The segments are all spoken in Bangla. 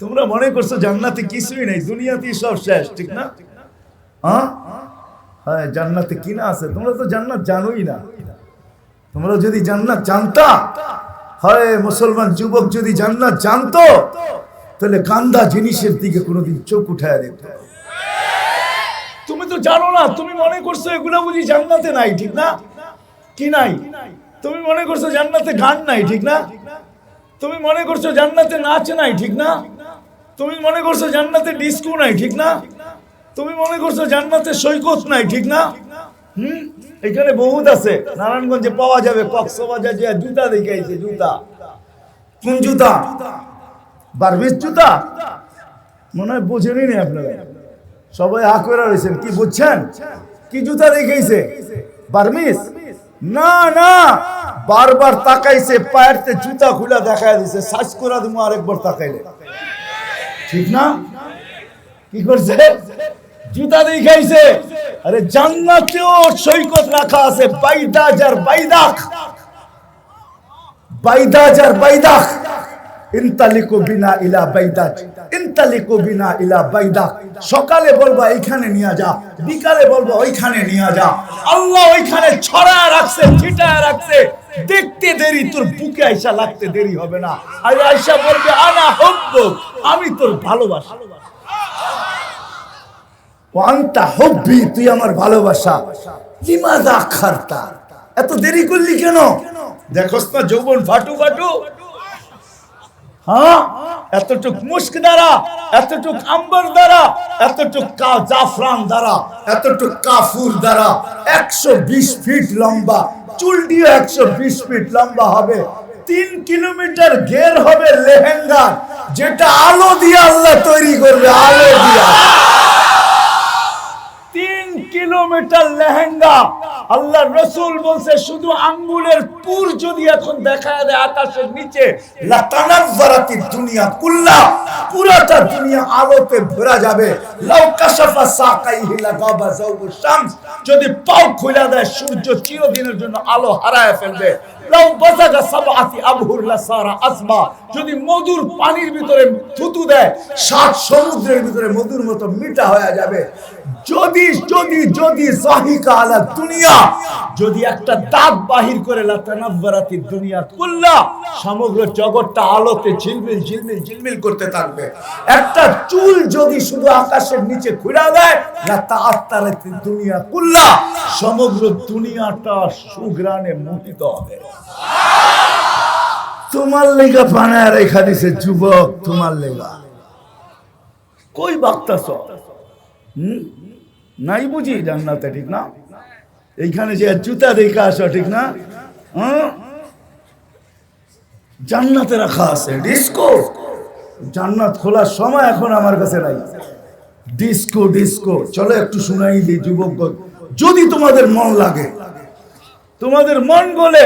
তোমরা মনে করছো জান্নাতে কিছুই নেই, দুনিয়াতেই সব শেষ, ঠিক না? হ্যাঁ হ্যাঁ, জান্নাতে কি না আছে? তোমরা তো জান্নাত জানোই না। তোমরা যদি জান্নাত জানতা, হয় মুসলমান যুবক যদি জান্নাত জানতো, তাহলে গান্দা জিনিসের দিকে কোনোদিন চোখ উঠায় দেখতো। তুমি তো জানো না, তুমি মনে করছো এগুলো বুঝি জান্নাতে নাই, ঠিক না? কি নাই? তুমি মনে করছো জান্নাতে গান নাই, ঠিক না? তুমি মনে করছো জান্নাতে নাচ নাই, ঠিক না? তুমি মনে করছো জান্নাতে ডিস্কো নাই, ঠিক না? তুমি মনে করছো জান্নাতে সৈকত নাই, ঠিক না? এখানে বহুত আছে, নারায়ণগঞ্জে পাওয়া যাবে। কক্সবাজার যে জুতা দেখাইছে, জুতা কোন জুতা? বার্মিস জুতা মনে হয় বোঝেনি না আপনারা, সবাই হা করে রয়েছেন। কি বুঝছেন? কি জুতা দেখাইছে? বার্মিস না, না, বারবার তাকাইছে, পায়েরতে জুতা খুলে দেখাই দিছে। সাজ করে দিব আরেকবার তাকাইলে, ঠিক না? কি করছে? জুতা দেখাইছে। আরে জান্নাতেও সৈকত রাখা আছে, বাইদাজ আর বাইদাক, বাইদাজ আর বাইদাক। ইনতালিকু বিনা ইলা বাইদাজ, ইনতালিকু বিনা ইলা বাইদাক। সকালে বলবা এইখানে নিয়ে যা, বিকালে বলবা ওইখানে নিয়ে যা। আল্লাহ ওইখানে ছড়ায় রাখছে, ছিটায় রাখছে। দেখতে দেরি, তোর বুকে আয়সা লাগতে দেরি হবে না। আর আয়সা বলবে আনা হুব্বুক, আমি তোর ভালোবাসা। ওয়ান্তা হুব্বি, তুই আমার ভালোবাসা। লিমাযা আখারতা, এত দেরি করলি কেন? দেখোস না যৌবন ফাটু ফাটু। হ্যাঁ, এতটুক মুস্ক দ্বারা, এতটুক আম্বর দ্বারা, এতটুক জাফরান দ্বারা, এতটুক কাফুর দ্বারা 120 ফিট লম্বা, চুলটিও 120 ফিট লম্বা হবে। 3 কিলোমিটার ঘের হবে লেহেঙ্গা, যেটা আলো দিয়ে আল্লাহ তৈরি করবে, আলো দিয়া। 3 কিলোমিটার লেহেঙ্গা। আল্লাহ রসুল বলছে শুধু আঙ্গুলের পুর যদি এখন দেখা দেয় আকাশের নিচে, লাতানাজ্জারাতি দুনিয়া কুল্লা, পুরোটা দুনিয়া আলোতে ভরা যাবে। লাউ কাশাফা সাকাইহি লাগাবা যাওবু শামস, যদি পাও খুলে দেয় সূর্য চিরদিনের জন্য আলো হারায় ফেলবে। লাউ বাজাগা সাবআতি আবহুর লাসারা আসবা, যদি মধুর পানির ভিতরে থুতু দেয় 7 সমুদ্রের ভিতরে মধুর মতো মিঠা হয়ে যাবে। যদি যদি যদি জাহিকা আলা দুনিয়া, যদি একটা দাঁত বাহির করে লাতানাজ্জারাতি দুনিয়া কুল্লা, সমগ্র জগৎটা আলোতে ঝিলমিল ঝিলমিল ঝিলমিল করতে থাকবে। একটা চুল যদি শুধু আকাশের নিচে খুলে দেয়, লাতাআত্তারাতি দুনিয়া কুল্লা, সমগ্র দুনিয়াটা সুঘ্রাণে মোহিত হবে। তোমার লেগা বানায় রেখা দিছে যুবক, তোমার লেগা। কই বাগতাছ? নাই বুঝি জান্নাতে, ঠিক না? এইখানে যে জুতা দেখে আসো, ঠিক না? জান্নাতে রাখা আছে ডিস্কো। জান্নাত খোলার সময় এখন আমার কাছে নাই। ডিস্কো ডিস্কো, চলো একটু শুনাই দিই যুবকগণ। যদি তোমাদের মন লাগে, তোমাদের মন বলে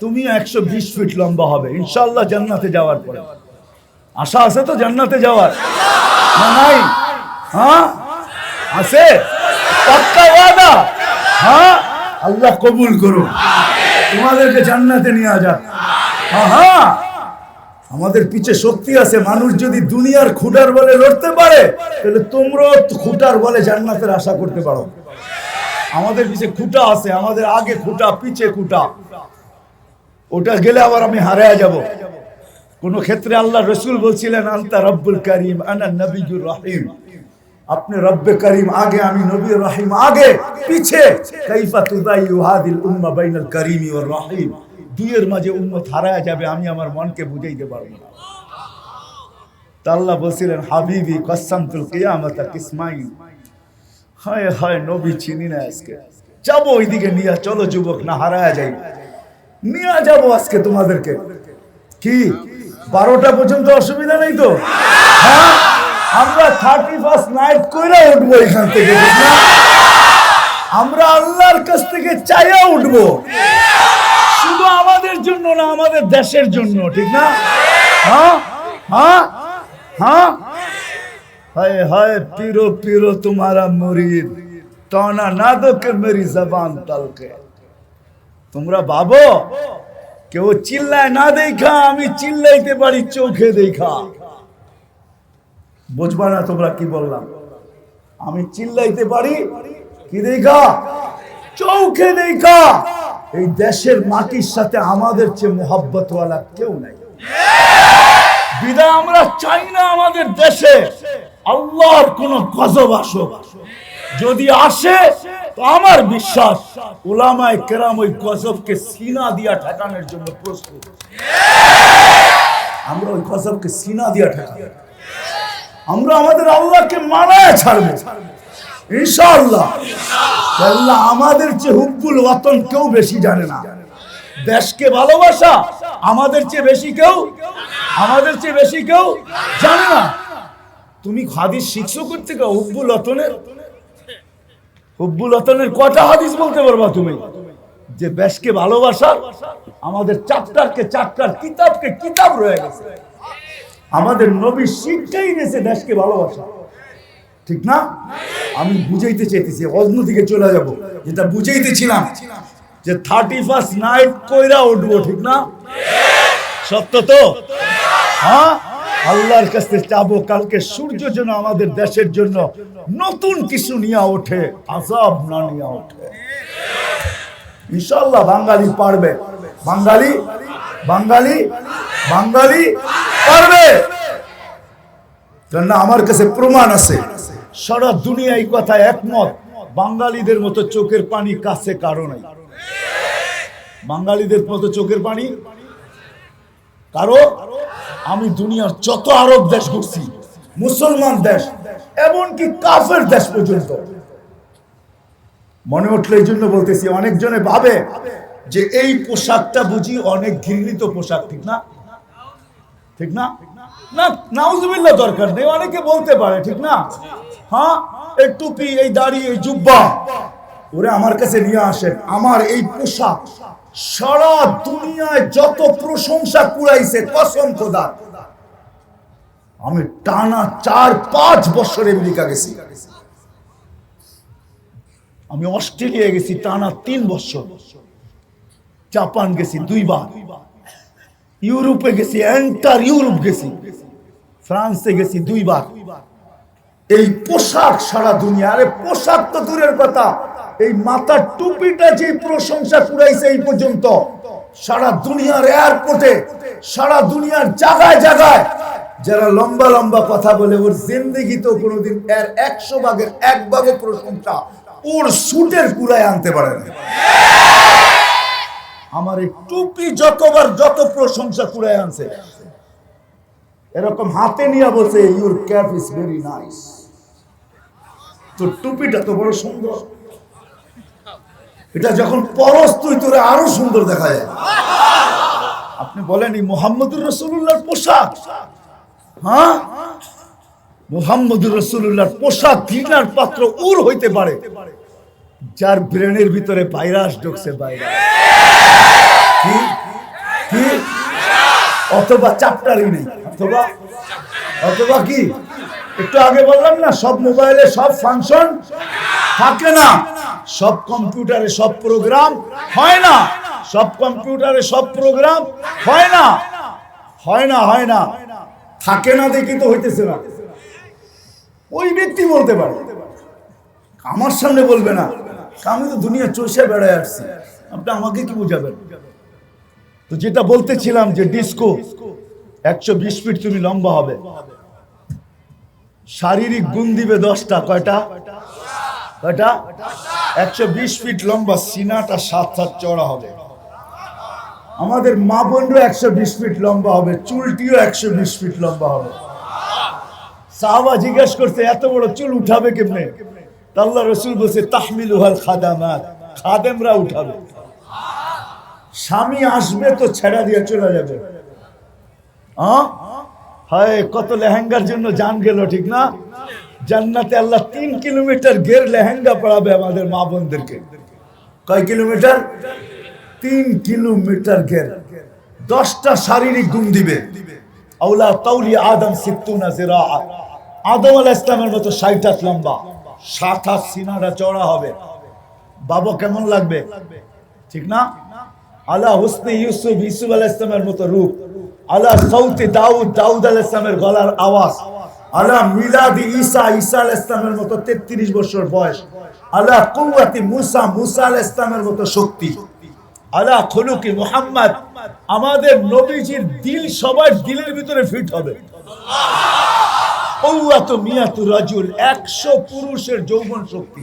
তুমি 120 ফিট লম্বা হবে ইনশাআল্লাহ জান্নাতে যাওয়ার পরে। আশা আছে তো জান্নাতে যাওয়ার? না নাই? হ্যাঁ আছে, পাক্কা ওয়াদা। হ্যাঁ, আল্লাহ কবুল করুন, তোমাদেরকে জান্নাতে নিয়ে যাক। হ্যাঁ, আমাদের পিছে শক্তি আছে। মানুষ যদি দুনিয়ার খুঁটার বলে লড়তে পারে, তাহলে তোমরাও খুঁটার বলে জান্নাতের আশা করতে পারো। আমাদের পিছে খুঁটা আছে, আমাদের আগে খুঁটা, পিছে খুঁটা। ওটা গেলে আবার আমি হারায় যাব। কোন ক্ষেত্রে আল্লাহ রসুল বলছিলেন আনতা রব্বুল করিম আনা নবিয়্যুর রহিম, আপনি রব্বে করিম আগে, আমি নবী রহিম আগে, পিছে। কাইফা তুদাইয়ু হাদিল উম্মাহ বাইনাল করিমি ওয়ার রহিম, দুইয়ের মাঝে উম্মত হারায় যাবে, আমি আমার মনকে বুঝাইতে পারবো না। তা আল্লাহ বলছিলেন হাবিবি কসসামতুল কিয়ামাতা কিসমাইন। হায় হায়, নবী চিনি না আজকে। যাবো ওইদিকে নিয়ে, চলো যুবক, না হারায় যাই, নিয়ে যাবো আজকে তোমাদেরকে। কি 12টা পর্যন্ত অসুবিধা নেই তো? হ্যাঁ, আমরা 31st নাইট কইরা উঠবো এখান থেকে, ঠিক না? আমরা আল্লাহর কাছ থেকে চাইয়া উঠবো, শুধু আমাদের জন্য না, আমাদের দেশের জন্য, ঠিক না? হ্যাঁ হ্যাঁ হ্যাঁ। হায় হায় পীরো পীরো তোমারা মুরিদ, তানা না দো কে মেরি জবান তলকে। তোমরা ভাবো কেউ চিল্লায় না দেখা আমি চিল্লাইতে পারি চোখে দেখা। বুঝবা না তোমরা কি বললাম? আমি চিল্লাইতে পারি কি দেখা? চৌখে দেখা। এই দেশের মাটির সাথে আমাদের চেয়ে মোহাব্বতওয়ালা কেউ নাই। বিদায় আমরা চাই না আমাদের দেশে আল্লাহর কোন গজব আসুক। যদি আসে তো আমার বিশ্বাস উলামায়ে কেরাম ওই গজবকে সিনা দিয়া ঠেকানোর জন্য প্রস্তুত। আমরা ওই গজবকে সিনা দিয়া ঠেকাবো। আমরা আমাদের আল্লাহকে মানায় ছাড়বো ইনশাআল্লাহ। আল্লাহ আমাদের চেয়ে হুব্বুল ওয়াতন কেউ বেশি জানে না। দেশকে ভালোবাসা আমাদের চেয়ে বেশি কেউ জানে না। তুমি হাদিস শিখছো করতে গো হুব্বুল ওয়াতনের কটা হাদিস বলতে পারবা তুমি? যে দেশকে ভালোবাসা আমাদের চারটার কিতাবকে কিতাব রয়ে গেছে। আমাদের নবী শিক্ষাই গেছে দেশকে ভালোবাসা, ঠিক না? আমি বুঝাইতে চাইতেছি, অন্যদিকে চলে যাব। যেটা বুঝাইতেছিলাম যে 31st নাইট কইরা উঠবো, ঠিক না? সত্য তো? হ্যাঁ, আল্লাহর কাছে চাবো কালকে সূর্য যেন আমাদের দেশের জন্য নতুন কিছু নিয়ে ওঠে, আযাব না নিয়ে ওঠে। ইনশাআল্লাহ বাঙালি পারবে, বাঙালি পারবে। কেননা আমার কাছে প্রমাণ আছে, সারা দুনিয়া এই কথা একমত। বাঙালিদের মতো চোখের পানি কাছে কারো নাই। বাঙালিদের মতো চোখের পানি কারো। আমি দুনিয়ার যত আরব দেশ ঘুরছি, মুসলমান দেশ, এমনকি কাফের দেশ পর্যন্ত, মনে উঠলে এই জন্য বলতেছি, অনেকজনে ভাবে যে এই পোশাকটা বুঝি অনেক ঘৃণিত পোশাক, ঠিক না? না, নাউজুবিল্লাহ, দরকার নেই। অনেকে বলতে পারে, ঠিক না? হ্যাঁ, এই টুপি, এই দাড়ি, এই জুব্বা, ওরে আমার কাছে নিয়ে আসেন। আমার এই পোশাক সারা দুনিয়ায় যত প্রশংসা কুড়াইছে, কসম খোদা, আমি টানা 4-5 বছর আমেরিকা গেছি, আমি অস্ট্রেলিয়া গেছি টানা 3 বছর, জাপান গেছি 2 বার, ইউরোপে গেছি, এন্টার ইউরোপ গেছি, ফ্রান্সে গেছি 2 বার। এই পোশাক সারা দুনিয়া, আরে পোশাক তো দূরের কথা, এই মাথার টুপিটা যে প্রশংসা কুড়াইছে এই পর্যন্ত, সারা দুনিয়ার এয়ারপোর্টে, সারা দুনিয়ার জায়গায় জায়গায় যারা লম্বা লম্বা কথা বলে, ওর জিন্দেগিতেও কোনোদিন এর 100 ভাগের 1 ভাগও প্রশংসা ওর সুটের কুড়ায় আনতে পারে না। আমার এই টুপি যতবার যত প্রশংসা কুড়ায় আনছে, এরকম হাতে নিয়ে বলছে, your cap is very nice, তোর টুপিটা তো বড় সুন্দর, এটা যখন পরশ তুই তোরে আরো সুন্দর দেখা যায়। আপনি বলেন এই মুহাম্মদুর রাসূলুল্লাহর পোশাক, হ্যাঁ, মুহাম্মদুর রাসূলুল্লাহর পোশাক ঘৃণার পাত্র উর হইতে পারে যার ব্রেনের ভিতরে ভাইরাস ঢুকছে, ভাইরাস, কি অথবা চ্যাপ্টারই নেই, অথবা কি, একটু আগে বললাম না, সব মোবাইলে সব ফাংশন থাকে না, সব কম্পিউটারে সব প্রোগ্রাম হয় না, সব কম্পিউটারে সব প্রোগ্রাম হয় না, থাকে না দেখি তো হইতেছে না। ওই ব্যক্তি বলতে পারে, আমার সামনে বলবে না, আমি তো দুনিয়া চষে বেড়ায় আসছি, আপনি আমাকে কি বুঝাবেন? তো যেটা বলতেছিলাম যে ডিস্কো 120 ফিট তুমি লম্বা হবে, শারীরিক গুণ দিবে 10টা, কয়টা? 120 ফিট লম্বা, সিনাটা 7 চড়া হবে। আমাদের মা বোনরা 120 ফিট লম্বা হবে, চুলটিও 120 ফিট লম্বা হবে। সাহাবা জিজ্ঞেস করছে, এত বড় চুল উঠাবে কেমনে? আল্লাহ রাসূল বলছে, তাহমিলুহাল খাদামাত, খাদেমরা উঠাবে। স্বামী আসবে তো ছেড়া দিয়ে চলে যাবে। হায়, কত লেহেঙ্গার জন্য জান গেল, ঠিক না? জান্নাতে আল্লাহ 3 কিলোমিটার ঘের লেহেঙ্গা পড়াবে আমাদের মা বোনদেরকে। কয় কিলোমিটার? 3 কিলোমিটার ঘের, 10টা শারীরিক গুণ দিবে। আওলা তাউলি আদম 60 জিরাআ, আদম আলাইহিস সালামের মতো 60 হাত লম্বা, 7 হাত সিনাটা চওড়া হবে। বাবা কেমন লাগবে, ঠিক না? আলা হুসনে ইউসুফ, ইউসুফ আলাইহিস সালামের মতো রূপ, আলা সাউতে দাউদ, দাউদ আলাইহিস সালামের গলার আওয়াজ, আলা মিলাদি ঈসা, ঈসা আলাইহিস সালামের মতো 33 বছর বয়স, আলা কুওয়াতি মুসা, মুসা আলাইহিস সালামের মতো শক্তি, আলা খুলুকি মুহাম্মদ, আমাদের নবীজির দিল সবার দিলের ভিতরে ফিট হবে। কুওয়াতু মিয়াতু রাজুল, 100 পুরুষের যৌবন শক্তি।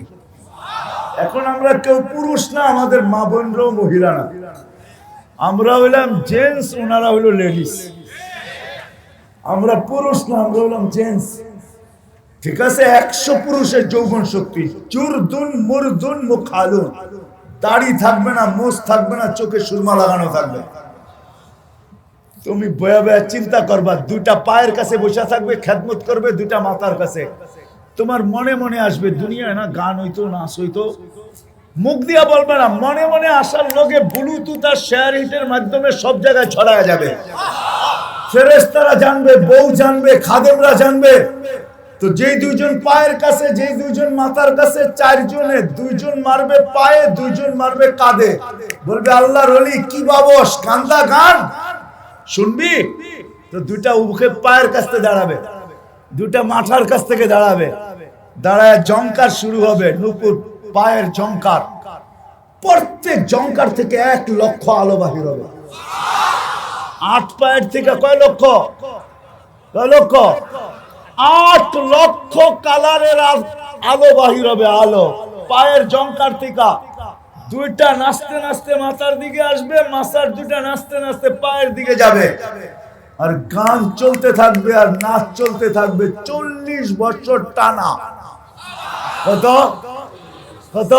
এখন আমরা কেউ পুরুষ না, আমাদের মা বোনরাও মহিলা না, আমরা হইলাম জেন্টস, ওনারা হইল লেডিস। আমরা পুরুষ না, আমরা হইলাম জেন্টস। ঠিক আছে, 100 পুরুষের যৌবন শক্তি। জুরদুন মুরদুন মুখালুন, দাড়ি থাকবে না, মোষ থাকবে না, চোখে সুরমা লাগানো থাকবে। তুমি বয়া বয়া চিন্তা করবা, দুইটা পায়ের কাছে বসে থাকবে, খেদমত করবে দুইটা মাথার কাছে। তোমার মনে মনে আসবে, দুনিয়ায় না গান হইতো, নাচ হইতো, মুখ দিয়া বলবে না, মনে মনে আসার লোকে ব্লুটুথ আর শেয়ার হিটের মাধ্যমে সব জায়গায় ছড়ায় যাবে। ফেরেশতারা জানবে, বউ জানবে, খাদেমরা জানবে। তো যেই দুইজন পায়ের কাছে, যেই দুইজন মাথার কাছে, 4 জনে 2 জন মারবে পায়ে, 2 জন মারবে কাঁধে। বলবে আল্লাহর ওলি কি বাবস, কান্দা গান শুনবি? তো দুইটা উভে পায়ের কাছ থেকে দাঁড়াবে, দুইটা মাথার কাছ থেকে দাঁড়াবে, দাঁড়ায় জংকার শুরু হবে, নুপুর পায়ের জংকার। প্রত্যেক জংকার থেকে 1 লক্ষ আলো বাহির হবে। 8 পায়ের থেকে কয় লক্ষ? কয় লক্ষ? 8 লক্ষ কালারের আলো বাহির হবে। আলো পায়ের জংকার থেকে। দুইটা নাচতে নাচতে মাথার দিকে আসবে, মাথার দুইটা নাচতে নাচতে পায়ের দিকে যাবে। আর গান চলতে থাকবে আর নাচ চলতে থাকবে 40 বছর টানা। কত কত?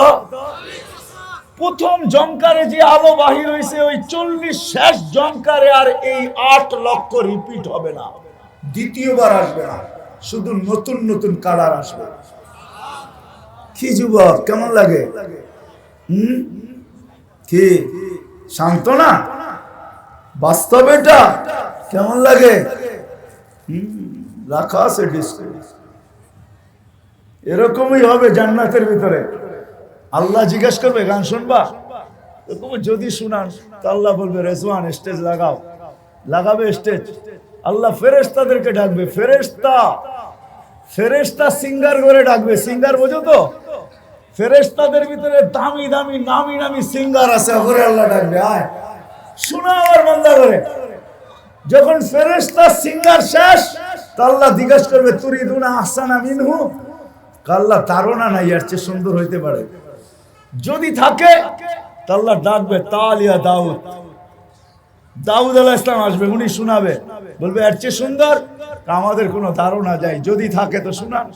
প্রথম জংকারে যে আলো বাহির হয়েছে, ওই 40 শেষ জংকারে আর এই 8 লক্ষ রিপিট হবে না, দ্বিতীয়বার আসবে না, শুধু নতুন নতুন কালার আসবে। কি যুবক, কেমন লাগে? কি শান্ত না? বাস্তব এটা কেমন লাগে? রাখা আছে ডিস্কো। এরকমই হবে জান্নাতের ভিতরে। আল্লাহ জিজ্ঞেস করবে, গান শুনবা? যদি শুনান তো আল্লাহ বলবে, রেজওয়ান স্টেজ লাগাও। লাগাবে স্টেজ। আল্লাহ ফেরেশতাদেরকে ডাকবে, ফেরেশতা ফেরেশতা সিঙ্গার করে ডাকবে। সিঙ্গার বোঝো তো? ফেরেশতাদের ভিতরে দামি দামি নামি নামি সিঙ্গার আছে, ওরে আল্লাহ ডাকবে, আয় শোনা আমার বান্দা করে। যখন ফেরেশতা সিঙ্গার শেষ, তো আল্লাহ জিজ্ঞেস করবে, তুরিদুনা আহসানা মিনহু? আল্লাহ ধারণা নাই এর চেয়ে সুন্দর হইতে পারে। যদি থাকে তো আল্লাহ ডাকবে, তালিয়া দাউদ। দাউদ আলাইহিস সালাম আসবে, উনি শোনাবে, বলবে এর চেয়ে সুন্দর? আমাদের কোনো ধারণা যায়, যদি থাকে তো শোনান।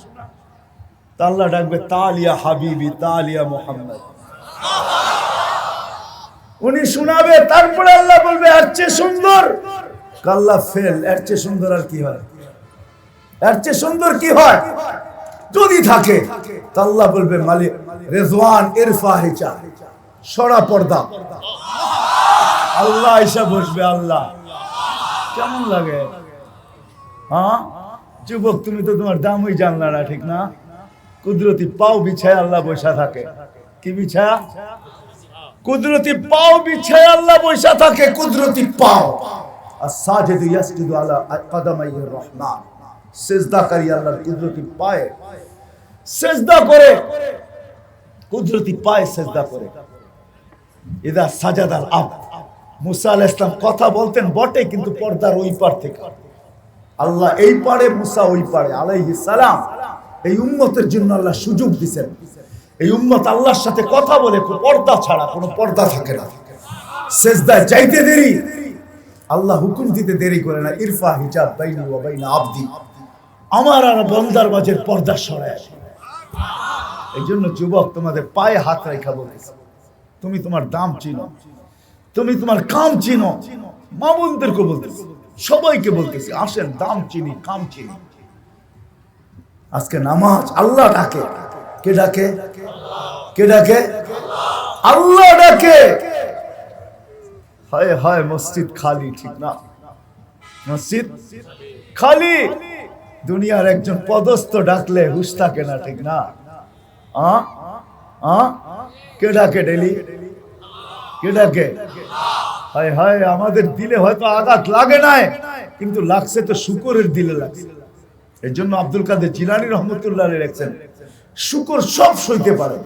তা আল্লাহ ডাকবে, তালিয়া হাবিবি, তালিয়া মুহাম্মদ। উনি শোনাবে, তারপরে আল্লাহ বলবে এর চেয়ে সুন্দর? আল্লাহ ফেল, এর চেয়ে সুন্দর আর কি হয়? এর চেয়ে সুন্দর কি হয়? যদি থাকে তো আল্লাহ বলবে, মালিক রেজওয়ান ইরফা হিজা, সরা পর্দা। আল্লাহ এসে বসবে। আল্লাহ কেমন লাগে? হ্যাঁ যুবক, তুমি তো তোমার দামই জানলা না, ঠিক না? কুদরতি পাও বিছায় আল্লাহ বসা থাকে। কি বিছায়া? কুদরতি পাও বিছায় আল্লাহ বসা থাকে। কুদরতি পাও। আর সাজিদু ইয়াসজুদু আলা কদামাইহির রহমান, সিজদাকারী আল্লাহর কুদরতি পায়ে সিজদা করে। কুদরতি পায়ে সিজদা করে। ইদা সাজাদাল আবদ। মুসা আলাইহিস সালাম কথা বলতেন বটে, কিন্তু পর্দার ওই পার থেকে। আল্লাহ এই পারে, মুসা ওই পারে আলাইহিস সালাম। এই উম্মতের জন্য আল্লাহ সুযোগ দিয়েছেন। এই উম্মত আল্লাহর সাথে কথা বলে পর্দা ছাড়া, কোনো পর্দা থাকে না। সিজদায় যাইতে দেরি, আল্লাহ হুকুম দিতে দেরি করে না। ইরফা হিজাব বাইনি ওয়া বাইনা আবদি, আমার আর বান্দার মাঝে পর্দা সরায়। এই জন্য যুবক, তোমাদের পায়ে হাত রেখা বলতেছে, তুমি তোমার দাম চিনো, তুমি তোমার কাম চিনো। মা বোনদেরকে বলতেছি, সবাইকে বলতেছি, আসেন দাম চিনি, কাম চিনি। আজকে নামাজ আল্লাহ ডাকে। কে ডাকে? কে ডাকে? আল্লাহ ডাকে। হায় হায়, মসজিদ খালি, ঠিক না? মসজিদ খালি। দুনিয়ার একজন পদস্থ ডাকলে হুশ থাকে না, ঠিক না? কে ডাকে ডেলি? কেটাকে? হায় হায়, আমাদের দিলে হয়তো আঘাত লাগে নাই, কিন্তু লাগছে তো শুকরের দিলে লাগছে। এর জন্য আব্দুল কাদের জিলানী রহমতুল্লাহ আলাইহি লিখছেন, শুকর সব সইতে পারে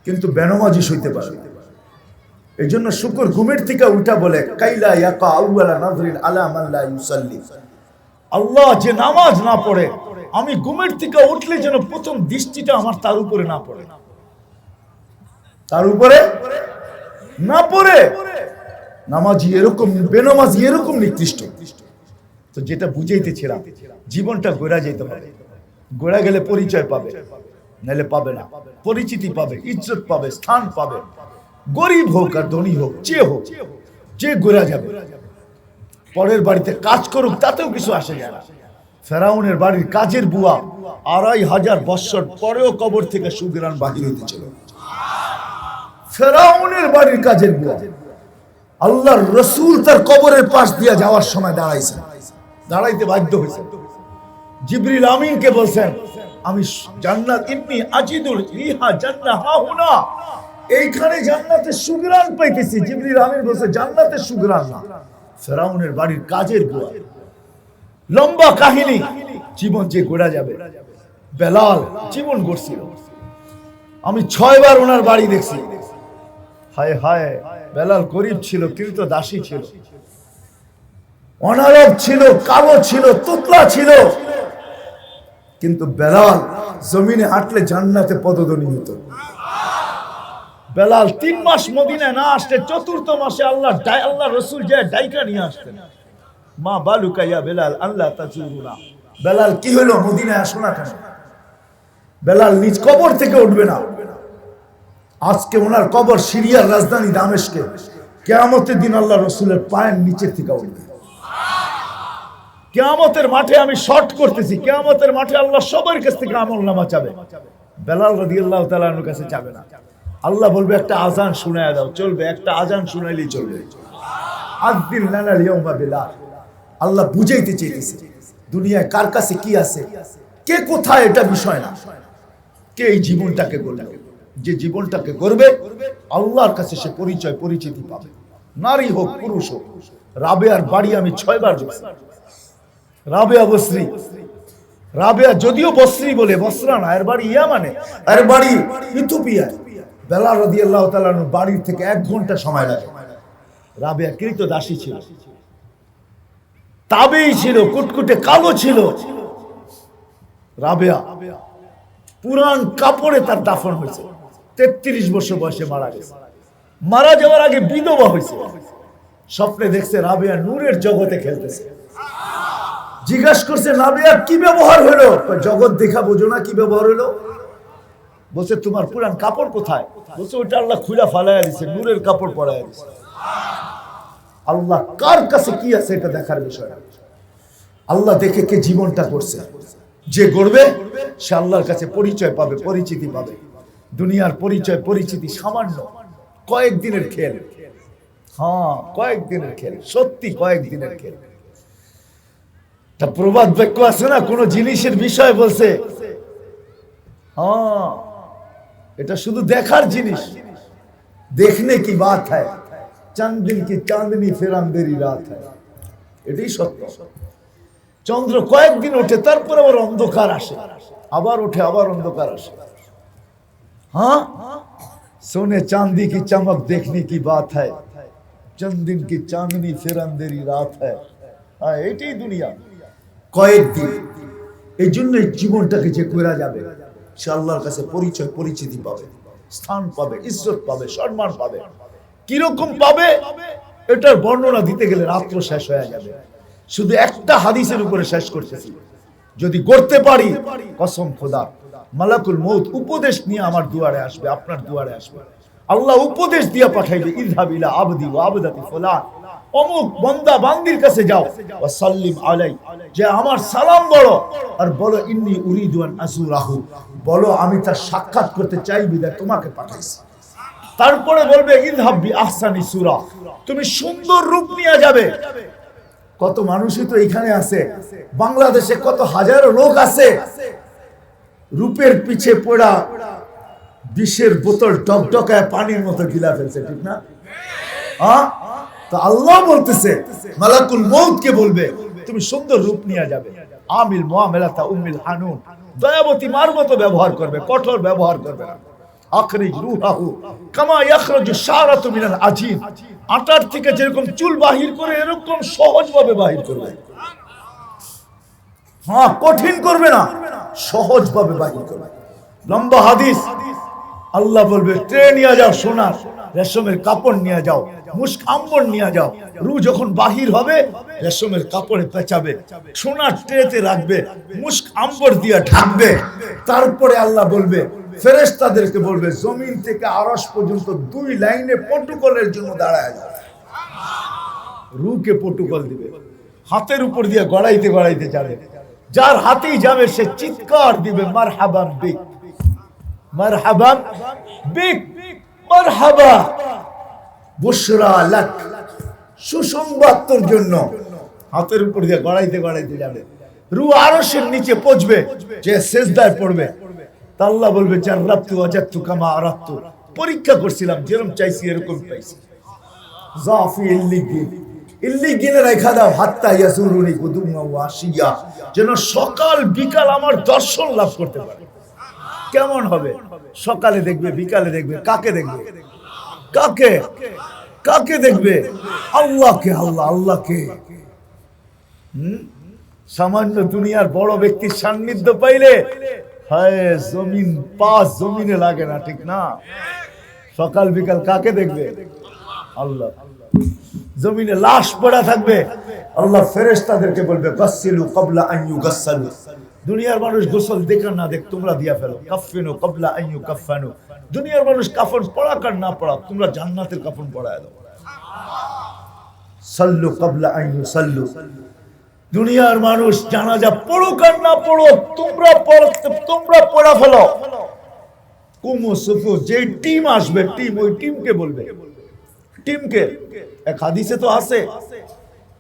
কিন্তু বেনামাজি সইতে পারে না। এই জন্য শুকর ঘুমের থেকে উল্টা বলে, কাইলা ইয়াকা আউয়ালা নাযরিন আলা মান লা ইউসাল্লি। আল্লাহ যে নামাজ না পড়ে, আমি ঘুমের থেকে উঠলে যেন প্রথম দৃষ্টিটা আমার তার উপরে না পড়ে, তার উপরে না পড়ে। নামাজি এরকম, বেনামাজি এরকম নিকৃষ্ট। তো যেটা বুঝাইতেছিলাম, জীবনটা গড়া যেতে হবে। গড়া গেলে পরিচয় পাবে, নাহলে পাবে না। পরিচিতি পাবে, ইজ্জত পাবে, স্থান পাবে। গরিব হোক আর ধনী হোক, যে গড়া যাবে। পরের বাড়িতে কাজ করুক, তাতেও কিছু আসে যায় না। ফেরাউনের বাড়ির কাজের বুয়া 2500 বৎসর পরেও কবর থেকে সুগ্রাণ বাহির হইতেছিল। ফেরাউনের বাড়ির কাজের বুয়া, আল্লাহর রাসূল তার কবরের পাশ দিয়ে যাওয়ার সময় দাঁড়াইতে বাধ্য হয়েছে। জিবরিল আমিনকে বলছেন, আমি জান্নাত, ইন্নী আজিদুল রিহা জান্নাহ হাহুনা, এইখানে জান্নাতের সুঘ্রাণ পাইতেছি। জিবরিল আমিন বলছে, জান্নাতের সুঘ্রাণ না, ফেরাউনের বাড়ির কাজের বুয়া। লম্বা কাহিনী, জীবন যে গড়া যাবে। বেলাল জীবন গড়ছিল। আমি 6 বার ওনার বাড়ি দেখছি। হায় হায়, বেলাল গরিব ছিল, কিন্তু দাসী ছিল, অনারব ছিল, কালো ছিল, তোতলা ছিল, কিন্তু বেলাল জমিনে হাঁটলে জান্নাতে পদধ্বনি হতো। বেলাল 3 মাস মদিনায় না আসলে 4th মাসে আল্লাহ রসুল যায় ডাইকা নিয়ে আসতেন। মা বালুকা ইয়া বেলাল আল্লাহ তাজুরুনা, বেলাল কি হলো, মদিনায় আসো না কেন? বেলাল নিজ কবর থেকে উঠবে না। আজকে ওনার কবর সিরিয়ার রাজধানী দামেস্কে। কিয়ামতের দিন আল্লাহ রসুলের পায়ের নিচের থেকে উঠবে। কিয়ামতের মাঠে আমি শর্ট করতেছি, কিয়ামতের মাঠে আল্লাহ সবার কাছ থেকে আমলনামা চাবে, বেলাল রাদিয়াল্লাহু তাআলা আনহুর কাছে চাবে না। আল্লাহ বলবে, একটা আজান শুনায় দাও, চলবে, একটা আজান শুনাইলেই চলবে। আযদিন লানা ইয়াউমা বেলাল। আল্লাহ বুঝাইতে চাইতেছে, দুনিয়ায় কার কাছে কি আছে, কে কোথায়, এটা বিষয় না, কে এই জীবনটাকে গড়বে। যে জীবনটাকে গড়বে, আল্লাহর কাছে সে পরিচয়, পরিচিতি পাবে। নারী হোক, পুরুষ হোক। রাবেয়ার বাড়ি আমি 6 বার দেখছি। রাবেয়া বসরি, রাবেয়া যদিও বসরি বলে, বসরা না, এর বাড়ি ইয়ামানে, এর বাড়ি ইথিওপিয়ায়। বেলাল রাদিয়াল্লাহু তাআলা আনহু বাড়ির থেকে 1 ঘন্টা সময় লাগে। রাবেয়া কৃতদাসী ছিল, তাবেই ছিল, কুটকুটে কালো ছিল। রাবেয়া পুরান কাপড়ে তার দাফন হয়েছে। 33 বছর বয়সে মারা গেছে। মারা যাওয়ার আগে বিধবা হয়েছে। স্বপ্নে দেখছে রাবেয়া নূরের জগতে খেলতেছে। জিজ্ঞাসা করছে, রাবেয়া কি ব্যবহার হলো? জগৎ দেখা বোঝো না, কি ব্যবহার হলো? বলছে, তোমার পুরান কাপড় কোথায়? বলছে, ওইটা আল্লাহ খুলে ফালাইয়া দিছে, নূরের কাপড় পরাইয়া দিছে। আল্লাহ কার কাছে কি আছে এটা দেখার বিষয়। আল্লাহ দেখে কে জীবনটা করছে। যে গড়বে সে আল্লাহর কাছে পরিচয় পাবে, পরিচিতি পাবে। দুনিয়ার পরিচয়, পরিচিতি সামান্য, কয়েকদিনের খেল। হ্যাঁ, কয়েকদিনের খেল, সত্যি কয়েকদিনের খেল। তা প্রবাদ বাক্য আছে না, কোন জিনিসের বিষয় বলছে, হ্যাঁ এটা শুধু দেখার জিনিস। দেখনে কি বাত হয়, চাঁদ দিন কি চাঁদনি ফির আন্ধেরি রাত হয়, এটাই সত্য। চন্দ্র কয়েকদিন ওঠে, তারপর আবার অন্ধকার আসে, আবার ওঠে, আবার অন্ধকার আসে। हाँ सोने चांदी की चमक देखने की बात है, चंद दिन की चांदनी फिर अंधेरी रात है। हाँ এটাই দুনিয়া, কয়েকদিন। এই জন্য জীবনটাকে যে কইরা যাবে, সে আল্লাহর কাছে পরিচয়, পরিচিতি পাবে, স্থান পাবে, ইজ্জত পাবে, সম্মান পাবে। কিরকম পাবে এটার বর্ণনা দিতে গেলে রাত্র শেষ হয়ে যাবে। শুধু একটা হাদিসের উপরে শেষ করতেছি, যদি করতে পারি কসম খোদা, মালাকুল মউত উপদেশ নিয়ে আমার দুয়ারে আসবে, আপনার দুয়ারে আসবে। আল্লাহ উপদেশ দিয়া পাঠাইবে, ইযহাব ইলা আবদি ওয়া আবদাতি ফুলান, অমুক বান্দা বান্দির কাছে যাও, ওয়া সাল্লিম আলাই, যে আমার সালাম বলো, আর বলো ইন্নী উরিদু আন আযুরাহু, বলো আমি তার সাক্ষাৎ করতে চাই, বিধায় তোমাকে পাঠাইছি। তারপরে বলবে ইযহাব বি আহসানি সূরা, তুমি সুন্দর রূপ নিয়ে যাবে। কত মানুষই তো এখানে আছে, বাংলাদেশে কত হাজারো লোক আছে, রূপের পিছে পড়া বিষের বোতল টকটকায় পানির মতো গিলা ফেলছে, ঠিক না? হ্যাঁ, তো আল্লাহ বলতেছে মালাকুল মউতকে বলবে তুমি সুন্দর রূপ নিয়ে যাবে, আমিল মুআমালাতা উম্মিল হানুন, দয়াবতী মার মতো ব্যবহার করবে, কঠোর ব্যবহার করবে না। আখরিজ রূহাহু কামা ইয়াখরুজু শারাতু মিনাল আজিন, আটার থেকে যেরকম চুল বাহির করে এরকম সহজভাবে বাহির করবে। হ্যাঁ, কঠিন করবে না, সহজভাবে বাহির করবে। লম্বা হাদিস, আল্লাহ বলবে ট্রে নিয়ে যাও, সোনার রেশমের কাপড় নিয়ে যাও, মুস্ক আম্বর নিয়ে যাও, রু যখন বাহির হবে রেশমের কাপড়ে পেঁচাবে, সোনার ট্রেতে রাখবে, মুস্ক আম্বর দিয়ে ঢাকবে। তারপরে আল্লাহ বলবে ফেরেশতাদেরকে বলবে জমিন থেকে আরশ পর্যন্ত 2 লাইনে প্রটোকলের জন্য দাঁড়ায় যাও। রুকে প্রটোকল দিবে, হাতের উপর দিয়ে গড়াইতে গড়াইতে যাবে, যার হাতেই যাবে সে চিৎকার দিবে মারহাবান বিক, মারহাবান বিক, মারহাবা বুশরা লাক, সুসংবাদ তোর জন্য। হাতের উপর দিয়ে গড়াইতে গড়াইতে যাবে, রু আরশের নিচে পৌঁছবে, যে সিজদায় পড়বে। তা আল্লাহ বলবে জাররাতু ওয়াজাদতু কামা আরাদতু, পরীক্ষা করছিলাম, যেরকম চাইছি এরকম পাইছি। জাফি ইল্লিগিন, ইল্লিগিনে রাখা দাও হাত্তা ইয়াসুরুনি গুদুমা ওয়া আশিয়া, যেন সকাল বিকাল আমার দর্শন লাভ করতে পারে। কেমন হবে? সকালে দেখবে, বিকালে দেখবে, কাকে দেখবে? কাকে? কাকে দেখবে? আল্লাহকে। আল্লাহ, আল্লাহকে। সামান্য দুনিয়ার বড় ব্যক্তির সান্নিধ্য পাইলে হায় জমিন পাঁচ জমিনে লাগে না, ঠিক না? সকাল বিকাল কাকে দেখবে? আল্লাহ। জমিনে লাশ পড়া থাকবে, আল্লাহ ফেরেশতাদেরকে বলবে গাসসিলু ক্বাবলা আন ইউগাসসালু, দুনিয়ার মানুষ গোসল দেখ না দেখ তোমরা দিয়া ফেলো, কাফফিনু ক্বাবলা আন ইউকাফফানু, দুনিয়ার মানুষ কাফন পড়া কার না পড়া তোমরা জান্নাতের কাফন পড়ায় দাও। সাল্লু ক্বাবলা আন ইউসাল্লু, দুনিয়ার মানুষ জানাজা পড়ুক আর না পড়ুক তোমরা পড়া ফেলো। কুমু সুফু, যে টিম আসবে টিম, ওই টিমকে বলবে, টিমকে। এক হাদিসে তো আছে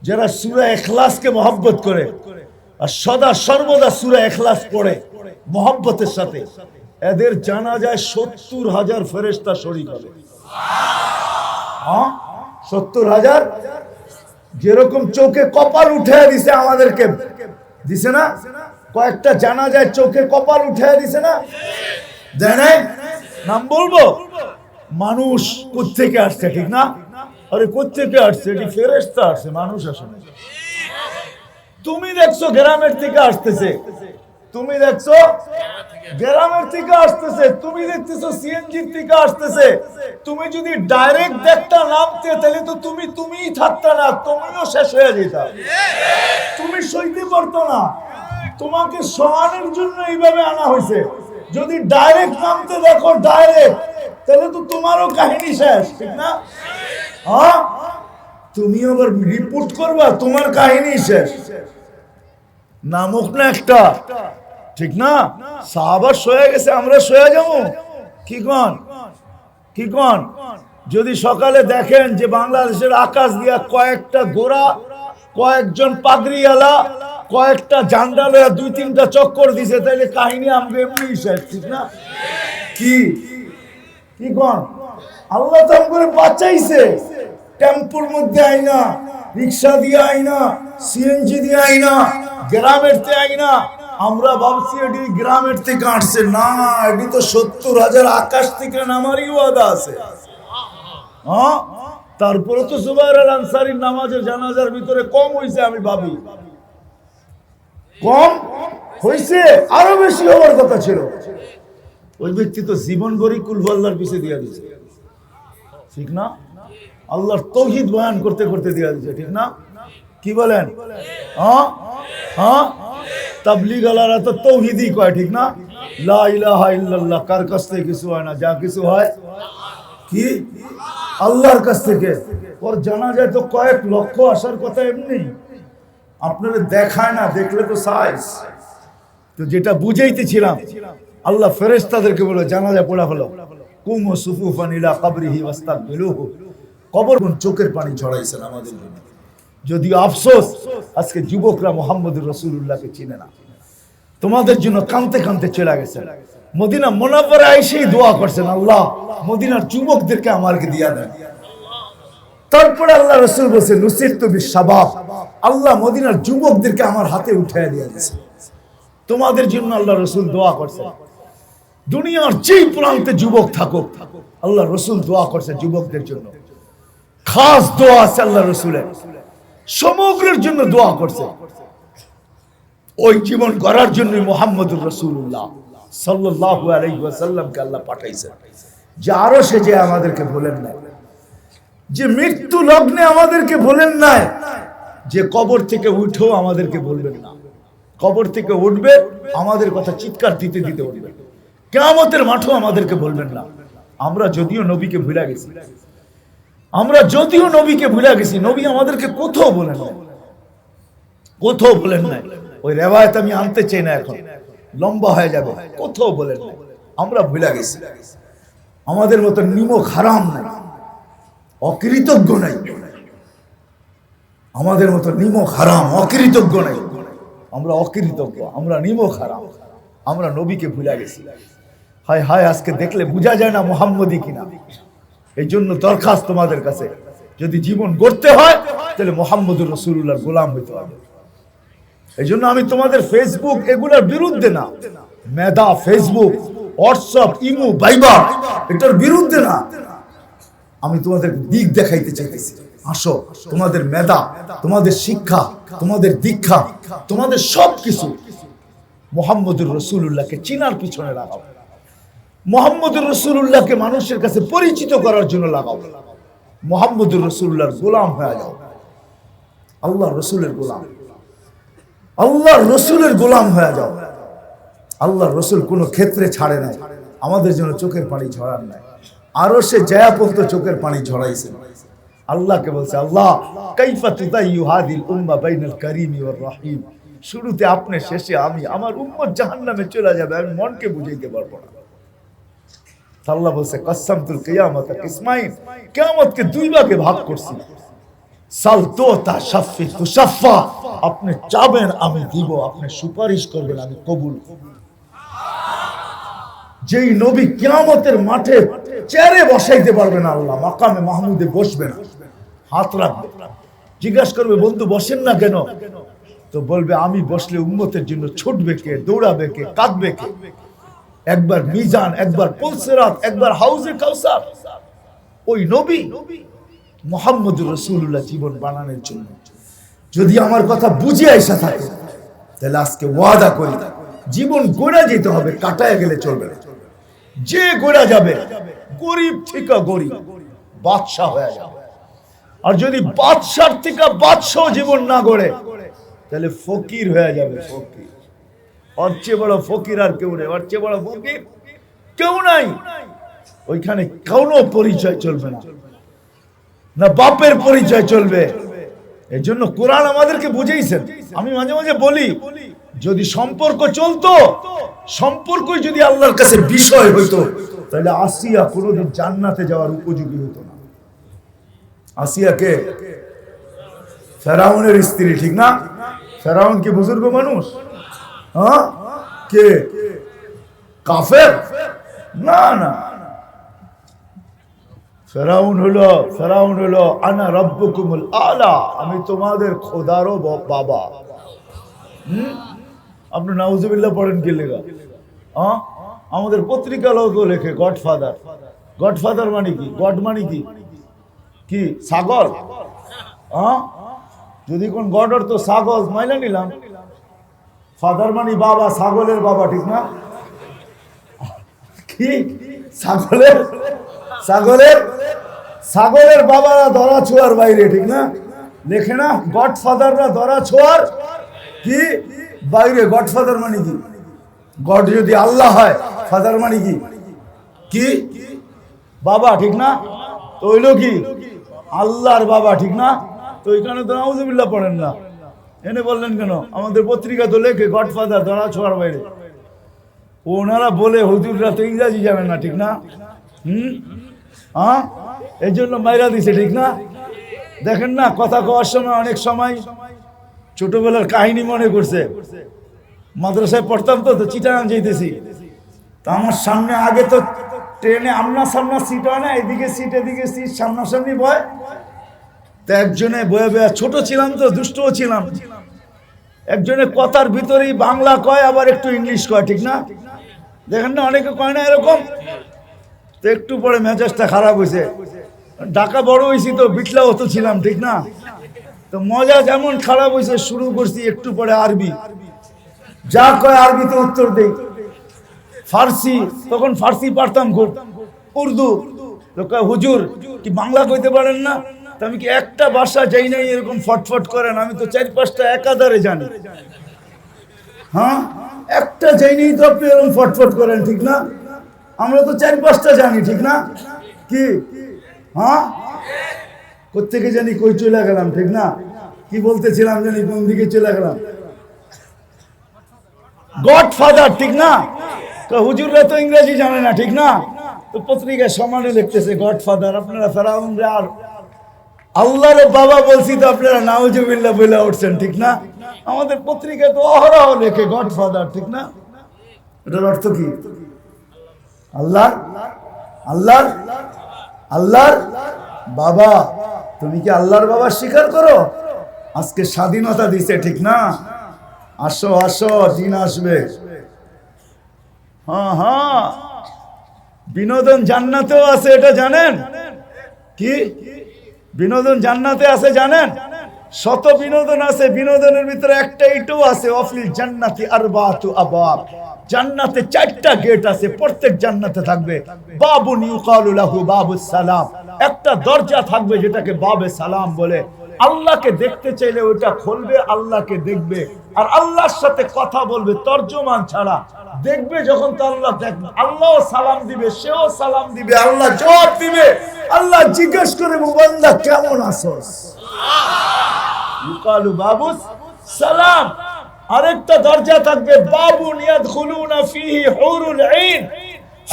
যারা সূরা ইখলাসকে মহব্বত করে আর সদা সর্বদা সূরা ইখলাস পড়ে মহব্বতের সাথে, এদের জানাজায় 70,000 ফেরেশতা শরীক হবে। হ্যাঁ, 70,000। যেরকম চোখে কপাল উঠে দিছে আমাদেরকে, দিছে না? কয়েকটা জানাজায় চোখে কপাল উঠে দিছে না? দেয় নাই? নাম বলবো? মানুষ কোত্থেকে আসছে, ঠিক না? আরে কোত্থেকে আসছে? এটি ফেরেশতা আসছে, মানুষ আসে না। তুমি দেখছো গ্রামের থেকে আসতেছে, তুমি দেখছো গ্রামের থেকে আসতেছে, তুমি দেখতেছো সিএনজির থেকে আসতেছে। তুমি যদি ডাইরেক্ট দেখতা নামতে, তাহলে তো তুমিই থাকতা না, তুমিও শেষ হয়ে যেতা, তুমি সইতে পারতো না। তোমাকে সমানের জন্য এইভাবে আনা হয়েছে। যদি ডাইরেক্ট নামতে দেখো, ডাইরেক্ট, তাহলে তো তোমারও কাহিনী শেষ, ঠিক না? হ্যাঁ, তুমি আবার রিপোর্ট করবা, তোমার কাহিনী শেষ। নামক না একটা, ঠিক না? সাহাবা সয়ে গেছে, আমরা সয়ে যাবো? কি কন? কি কন? যদি সকালে দেখেন যে বাংলাদেশের আকাশ দিয়া কয়েকটা গোরা, কয়েকজন পাগড়িওয়ালা, কয়েকটা জান্ডা লয়া 2-3টা চক্কর দিছে, তাইলে কাহিনী আমাকে এমনি শেষ, ঠিক না? কি কি কন? আল্লাহ তো আমাকে বাঁচাইছে। টেম্পুর মধ্যে আইনা, রিক্সা দিয়ে আইনা, সিএনজি দিয়ে আইনা, গ্রামের থেকে আইনা। আমরা ভাবছি এটি গ্রামের থেকে আসছে, না, এটি তো 70,000 আকাশ থেকে নামারই ওয়াদা আছে। হ্যাঁ, তারপরে তো জুবাইর আল আনসারীর নামাজের জানাজার ভিতরে কম হয়েছে, আমি ভাবি কম হয়েছে, আরো বেশি হওয়ার কথা ছিল। ওই ব্যক্তি তো জীবন ভরি কুলহুয়াল্লাহর পিছে দিয়ে দিয়েছে, ঠিক না? আল্লাহর তৌহিদ বয়ান করতে করতে দিয়ে দিয়েছে, ঠিক না? কি বলেন? হ্যাঁ হ্যাঁ, তাবলীগ আলারা তো তৌহিদই কয়, ঠিক না? লা ইলাহা ইল্লাল্লাহ, কার কাছ থেকে কিছু হয় না, যা কিছু হয় কি আল্লাহর কাছ থেকে। ওর জানা যায় তো কয়েক লক্ষ আসার কথা এমনি, আপনারা দেখায় না, দেখলে তো সাইজ। তো যেটা বুঝাইতেছিলাম, আল্লাহ ফেরেশতাদেরকে বলে জানাজা পড়া হলো, কুমু সুফুফান ইলা কবরিহি ওয়াস্তাগফিরুহু, কবর চোখের পানি ছড়াইছেন আমাদের জন্য। যদিও আফসোস আজকে যুবকরা মুহাম্মদুর রাসূলুল্লাহকে চিনে না, তোমাদের জন্য কাঁদতে কাঁদতে চলে গেছেন। মদিনা মুনাওয়ারা এসেই দোয়া করছেন, আল্লাহ মদিনার যুবকদেরকে আমাকে দিয়া দেন। তারপরে আল্লাহ রাসূল বলেছেন নুসিরতু বিশাবাব, আল্লাহ মদিনার যুবকদেরকে আমার হাতে উঠায় দিয়ে দিয়েছে। তোমাদের জন্য আল্লাহ রাসূল দোয়া করছেন। দুনিয়ার যেই প্রান্তে যুবক থাকুক, আল্লাহ রাসূল দোয়া করছে যুবকদের জন্য। খাস দোয়া আছে আল্লাহ রাসূলের, সমগ্রের জন্য দোয়া করছে। ওই জীবন করার জন্য মুহাম্মদুর রাসূলুল্লাহ সাল্লাল্লাহু আলাইহি ওয়াসাল্লামকে আল্লাহ পাঠাইছেন, যে আরো সে যে আমাদেরকে বলেন না, যে মৃত্যু লগ্নে আমাদেরকে বলেন না, যে কবর থেকে উঠেও আমাদেরকে বলবেন না। কবর থেকে উঠবে আমাদের কথা চিৎকার দিতে দিতে উঠবে, কিয়ামতের মাঠেও আমাদেরকে বলবেন না। আমরা যদিও নবীকে ভুলে গেছি, নবী আমাদেরকে কোথাও বলেন না, কোথাও বলেন না। ওই রেওয়ায়েত আমি আনতে চাই না, এখন লম্বা হয়ে যাবে। কোথাও বলেন না, আমরা ভুলে গেছি। আমাদের মতো নিমক হারাম নাই, অকৃতজ্ঞ নাই। আমাদের মতো নিমক হারাম অকৃতজ্ঞ নাই। আমরা অকৃতজ্ঞ, আমরা নিমক হারাম, আমরা নবীকে ভুলে গেছি। হায় হায়, আজকে দেখলে বোঝা যায় না মুহাম্মদী কিনা। এই জন্য দরখাস্ত তোমাদের কাছে, যদি জীবন গড়তে হয় তাহলে মুহাম্মদুর রাসূলুল্লাহর গোলাম হইতে হবে। এই জন্য আমি তোমাদের ফেসবুক এগুলোর বিরুদ্ধে না, মেধা ফেসবুক, হোয়াটসঅ্যাপ, ইমো, ভাইবার, এটার বিরুদ্ধে না। আমি তোমাদের দিক দেখাইতে চাইতেছি। আসো, তোমাদের মেধা, তোমাদের শিক্ষা, তোমাদের দীক্ষা, তোমাদের সবকিছু মুহাম্মদুর রাসূলুল্লাহকে চিনার পিছনে লাগাও। মুহাম্মদুর রাসূলুল্লাহকে মানুষের কাছে পরিচিত করার জন্য লাগাও। মুহাম্মদুর রাসূলুল্লাহর গোলাম হয়ে যাও। আল্লাহর রাসূলের গোলাম, আল্লাহর রাসূলের গোলাম হয়ে যাও। আল্লাহর রাসূল কোনো ক্ষেত্রে ছাড়ে নাই, আমাদের জন্য চোখের পানি ঝরান নাই। আরো সে জয়া পর্যন্ত চোখের পানি ঝরাইছে। আল্লাহকে বলছে, আল্লাহ কাইফা তুদাইয়ু হাদিল উম্মাহ বাইনাল কারীমি ওয়ার রাহিম। শুরুতে আপনি, শেষে আমি। আমার উম্মত জাহান্নামে চলে যাবে, আমি মনকে বুঝাইতে পারবো না। আল্লাহ বলছে, কাসসামতুল কিয়ামাতা কিসমাইন, কিয়ামতকে দুই ভাগে ভাগ করছি। সালতুতা শাফি তুশাফা, আপনি চাবেন আমি দিব, আপনি সুপারিশ করবেন আমি কবুল। যেই নবী কিয়ামতের মাঠে চেয়ারে বসাইতে পারবে না, আল্লাহ মাকামে মাহমুদে বসবে না, হাত রাখবে। জিজ্ঞাসা করবে, বন্ধু বসেন না কেন? তো বলবে, আমি বসলে উম্মতের জন্য ছুটবে কে, দৌড়াবে কে, কাঁদবে কে? একবার মিজান, একবার পুলসিরাত, একবার হাউজে কাউসার। ওই নবী মুহাম্মদুর রাসূলুল্লাহ জীবন বানানোর জন্য যদি আমার কথা বুঝে আইসা থাকে, তাহলে আজকে ওয়াদা করি জীবন গড়া যেতে হবে, কাটায় গেলে চলবে না। যে গড়া যাবে গরিব থেকে গরিব বাদশা হয়ে যাবে। আর যদি বাদশার থেকে বাদশাহ জীবন না গড়ে, তাহলে ফকির হয়ে যাবে। ফকির, ওর চেয়ে বড় ফকির আর কেউ নেই, ওর চেয়ে বড় ফকির কেউ নাই। ওইখানে কোনো পরিচয় চলবে না, না বাপের পরিচয় চলবে। এই জন্য কোরআন আমাদেরকে বুঝাইছেন। আমি মাঝে মাঝে বলি, যদি সম্পর্ক চলতো, সম্পর্কই যদি আল্লাহর কাছে বিষয় হইতো, তাহলে আসিয়া কোনোদিন জান্নাতে যাওয়ার উপযোগী হতো না। আসিয়াকে ফেরাউনের স্ত্রী, ঠিক না? ফেরাউন কি বুজুর্গ মানুষ? হ্যাঁ, কে কাফের? না না, ফেরাউন হলো আনা রাব্বুকুমুল আলা, আমি তোমাদের খোদারও বাবা। আপনি নাউজুবিল্লাহ পড়েন কি লেখা? আমাদের পত্রিকা লোক লেখে গডফাদার। গডফাদার মানে কি? গড মানে কি? কি ছাগল? যদি কোন গড অর্থ ছাগল মাইলা নিলাম। ফাদার মানে বাবা, ছাগলের বাবা, ঠিক না? কি ছাগলের ছাগলের ছাগলের বাবারা ধরা ছোঁয়ার বাইরে, ঠিক না? লেখে না গডফাদাররা ধরা ছোঁয়ার কি বাইরে। গডফাদার মানে কি? গড যদি আল্লাহ হয়, ফাদার মানে কি? কি বাবা, ঠিক না? তো হইলো কি আল্লাহর বাবা, ঠিক না? তো এখানে তো নাউজুবিল্লাহ পড়েন না, এনে বললেন কেন? আমাদের পত্রিকা তো লেখে গডফাদার ধরা ছোঁয়ার বাইরে। ওনারা বলে হুজুররা তো ইংরাজি জানেন না, ঠিক না? এই জন্য মাইরা দিছে, ঠিক না? দেখেন না, কথা কওয়ার সময় অনেক সময় ছোটবেলার কাহিনী মনে করছে। মাদ্রাসায় পড়তাম তো চিটাগাং যাইতেছি, তো আমার সামনে আগে তো ট্রেনে আমনা সামনা সিট হয় না, এদিকে সিট এদিকে সিট, সামনাসামনি বয়। তা একজনে বয়ে বয়ে, ছোট ছিলাম তো, দুষ্টও ছিলাম, একজনে কথার ভিতরেই বাংলা কয় আবার একটু ইংলিশ কয়, ঠিক না? দেখেন না, অনেকে কয় না এরকম। তো একটু পরে মেজাজটা খারাপ হয়েছে, ঢাকা বড় হয়েছি তো, বিটলা অত ছিলাম, ঠিক না? তো মজা যেমন খারাপ হয়েছে, শুরু করছি একটু পরে আরবি, যা কয় আরবিতে উত্তর দেই। ফার্সি, তখন ফার্সি পারতাম খুব, উর্দু। তো কয় হুজুর কি বাংলা কইতে পারেন না? তো আমি কি একটা ভাষা যাই নাই এরকম ফটফট করেন? আমি তো 4-5টা একাধারে জানি। হ্যাঁ, একটা যাই নেই তো আপনি এরকম ফটফট করেন, ঠিক না? আমরা তো 4-5টা জানি, ঠিক না? কি হ্যাঁ, কোত্থেকে জানি কই চলে গেলাম, ঠিক না? কি বলতেছিলাম জানি, কোন দিকে চলে গেলাম। গডফাদার, ঠিক না? তো হুজুররা তো ইংরেজি জানে না, ঠিক না? তো পত্রিকায় সমানে লিখতেছে গডফাদার। আপনারা ফেরাউন আর আল্লাহর বাবা বলছি তো আপনারা নাউজুবিল্লাহ বলে উঠছেন, ঠিক না? আমাদের পত্রিকায় তো অহরহ লেখে গডফাদার, ঠিক না? এটার অর্থ কি? আল্লাহ, আল্লাহর, আল্লাহর বাবা। তুমি কি আল্লাহর বাবা স্বীকার করো? আজকে স্বাধীনতা দিছে, ঠিক না? আসো আসো, দিন আসবে। হ্যাঁ হ্যাঁ, বিনোদন জান্নাতেও আছে, এটা জানেন? কি বিনোদন জান্নাতে আছে জানেন? শত বিনোদন আছে, বিনোদনের ভিতরে একটা এটাও আছে, অফিল জান্নাতি আরবাতু আবাব। জান্নাতে 4টা গেট আছে, প্রত্যেক জান্নাতে থাকবে বাবুন ইউকালু লাহু বাবুস সালাম, একটা দরজা থাকবে যেটাকে বাবে সালাম বলে। আল্লাহকে দেখতে চাইলে ওটা খুলবে, আল্লাহকে দেখবে, আর আল্লাহর সাথে কথা বলবে তর্জমান ছাড়া। দেখবে যখন তো আল্লাহ দেখবে, আল্লাহও সালাম দিবে, সেও সালাম দিবে, আল্লাহ জবাব দিবে। আল্লাহ জিজ্ঞেস করে, বান্দা কেমন আছোস? ইউকালু বাবুস সালাম। আরেকটা দরজা থাকবে বাবুন ইয়াদখুলুনা ফিহি হুরুল আইন,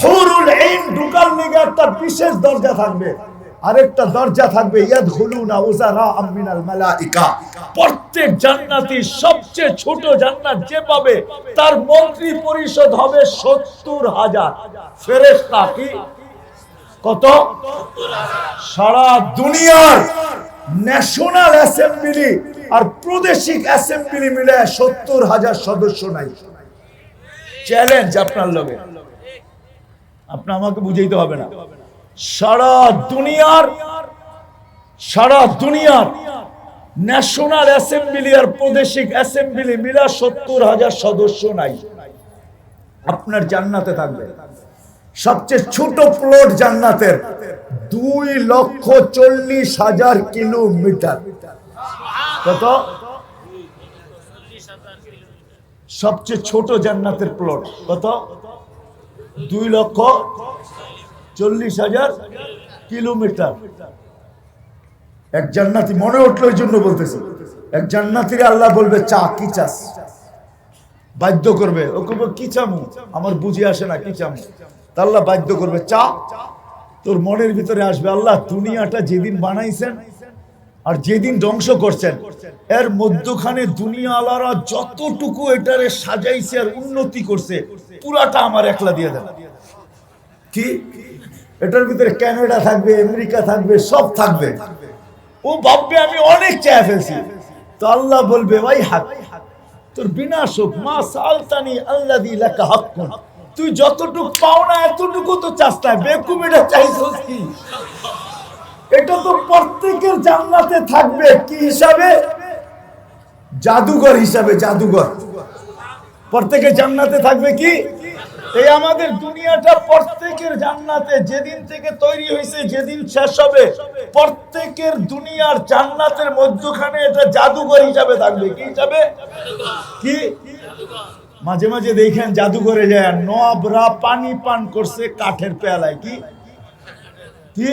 হুরুল আইন ঢুকার নিগে একটা বিশেষ দরজা থাকবে। আরেকটা দরজা থাকবে ইয়াদখুলুনা উযারা মিনাল মালাইকা। প্রত্যেক জান্নাতি সবচেয়ে ছোট জান্নাত যে পাবে তার মন্ত্রী পরিষদ হবে 70,000 ফেরেশতা। কি কত? সারা দুনিয়ার ন্যাশনাল অ্যাসেম্বলি আর প্রাদেশিক অ্যাসেম্বলি মিলে 70,000 সদস্য নাই। চ্যালেঞ্জ আপনার লগে, আপনি আমাকে বুঝাইতে হবে না। সারা দুনিয়ার ন্যাশনাল অ্যাসেম্বলি আর প্রাদেশিক অ্যাসেম্বলি মিলে 70,000 সদস্য নাই। আপনার জান্নাতে থাকবে সবচেয়ে ছোট প্লট জান্নাতের 2,40,000 কিলোমিটার। কত? সবচেয়ে ছোট জান্নাতের প্লট কত? 2,40,000 কিলোমিটার। এক জান্নাতি, মনে উঠলো এই জন্য বলতেছি, এক জান্নাতির আল্লাহ বলবে চা, কি চাস? বাধ্য করবে, ও করবে কি চামু, আমার বুঝে আসে না কি চামু। তা আল্লাহ বাধ্য করবে চা। তোর মনের ভিতরে আসবে, আল্লাহ দুনিয়াটা যেদিন বানাইছেন আর যেদিন ধ্বংস করছেন এর মধ্যখানে দুনিয়া আলারা যতটুকু এটারে সাজাইছে আর উন্নতি করছে পুরাটা আমার একলা দিয়ে দেন। কি এটার ভিতরে কানাডা থাকবে, আমেরিকা থাকবে, সব থাকবে। ও ভাববে আমি অনেক চেয়ে ফেলছি। তো আল্লাহ বলবে ভাই হাক, তোর বিনাশ হোক, মা সালতানি আল্লাযী লাকা হাক্কুন। তুই যতটুকু পাও না এতটুকু তো চাস না, বেকুব এটা চাইছস কি? এটা তো প্রত্যেকের জান্নাতে থাকবে কি হিসাবে? জাদুঘর হিসাবে। জাদুঘর প্রত্যেকের জান্নাতে থাকবে কি? এই আমাদের দুনিয়াটা প্রত্যেকের জান্নাতে, যেদিন থেকে তৈরি হয়েছে যেদিন শেষ হবে প্রত্যেকের দুনিয়ার জান্নাতের মধ্যখানে এটা জাদুঘর হিসাবে থাকবে। কি হিসাবে? কি মাঝে মাঝে দেখেন জাদুঘরে যায় নবরা পানি পান করছে কাঠের পেয়ালায়। কি কি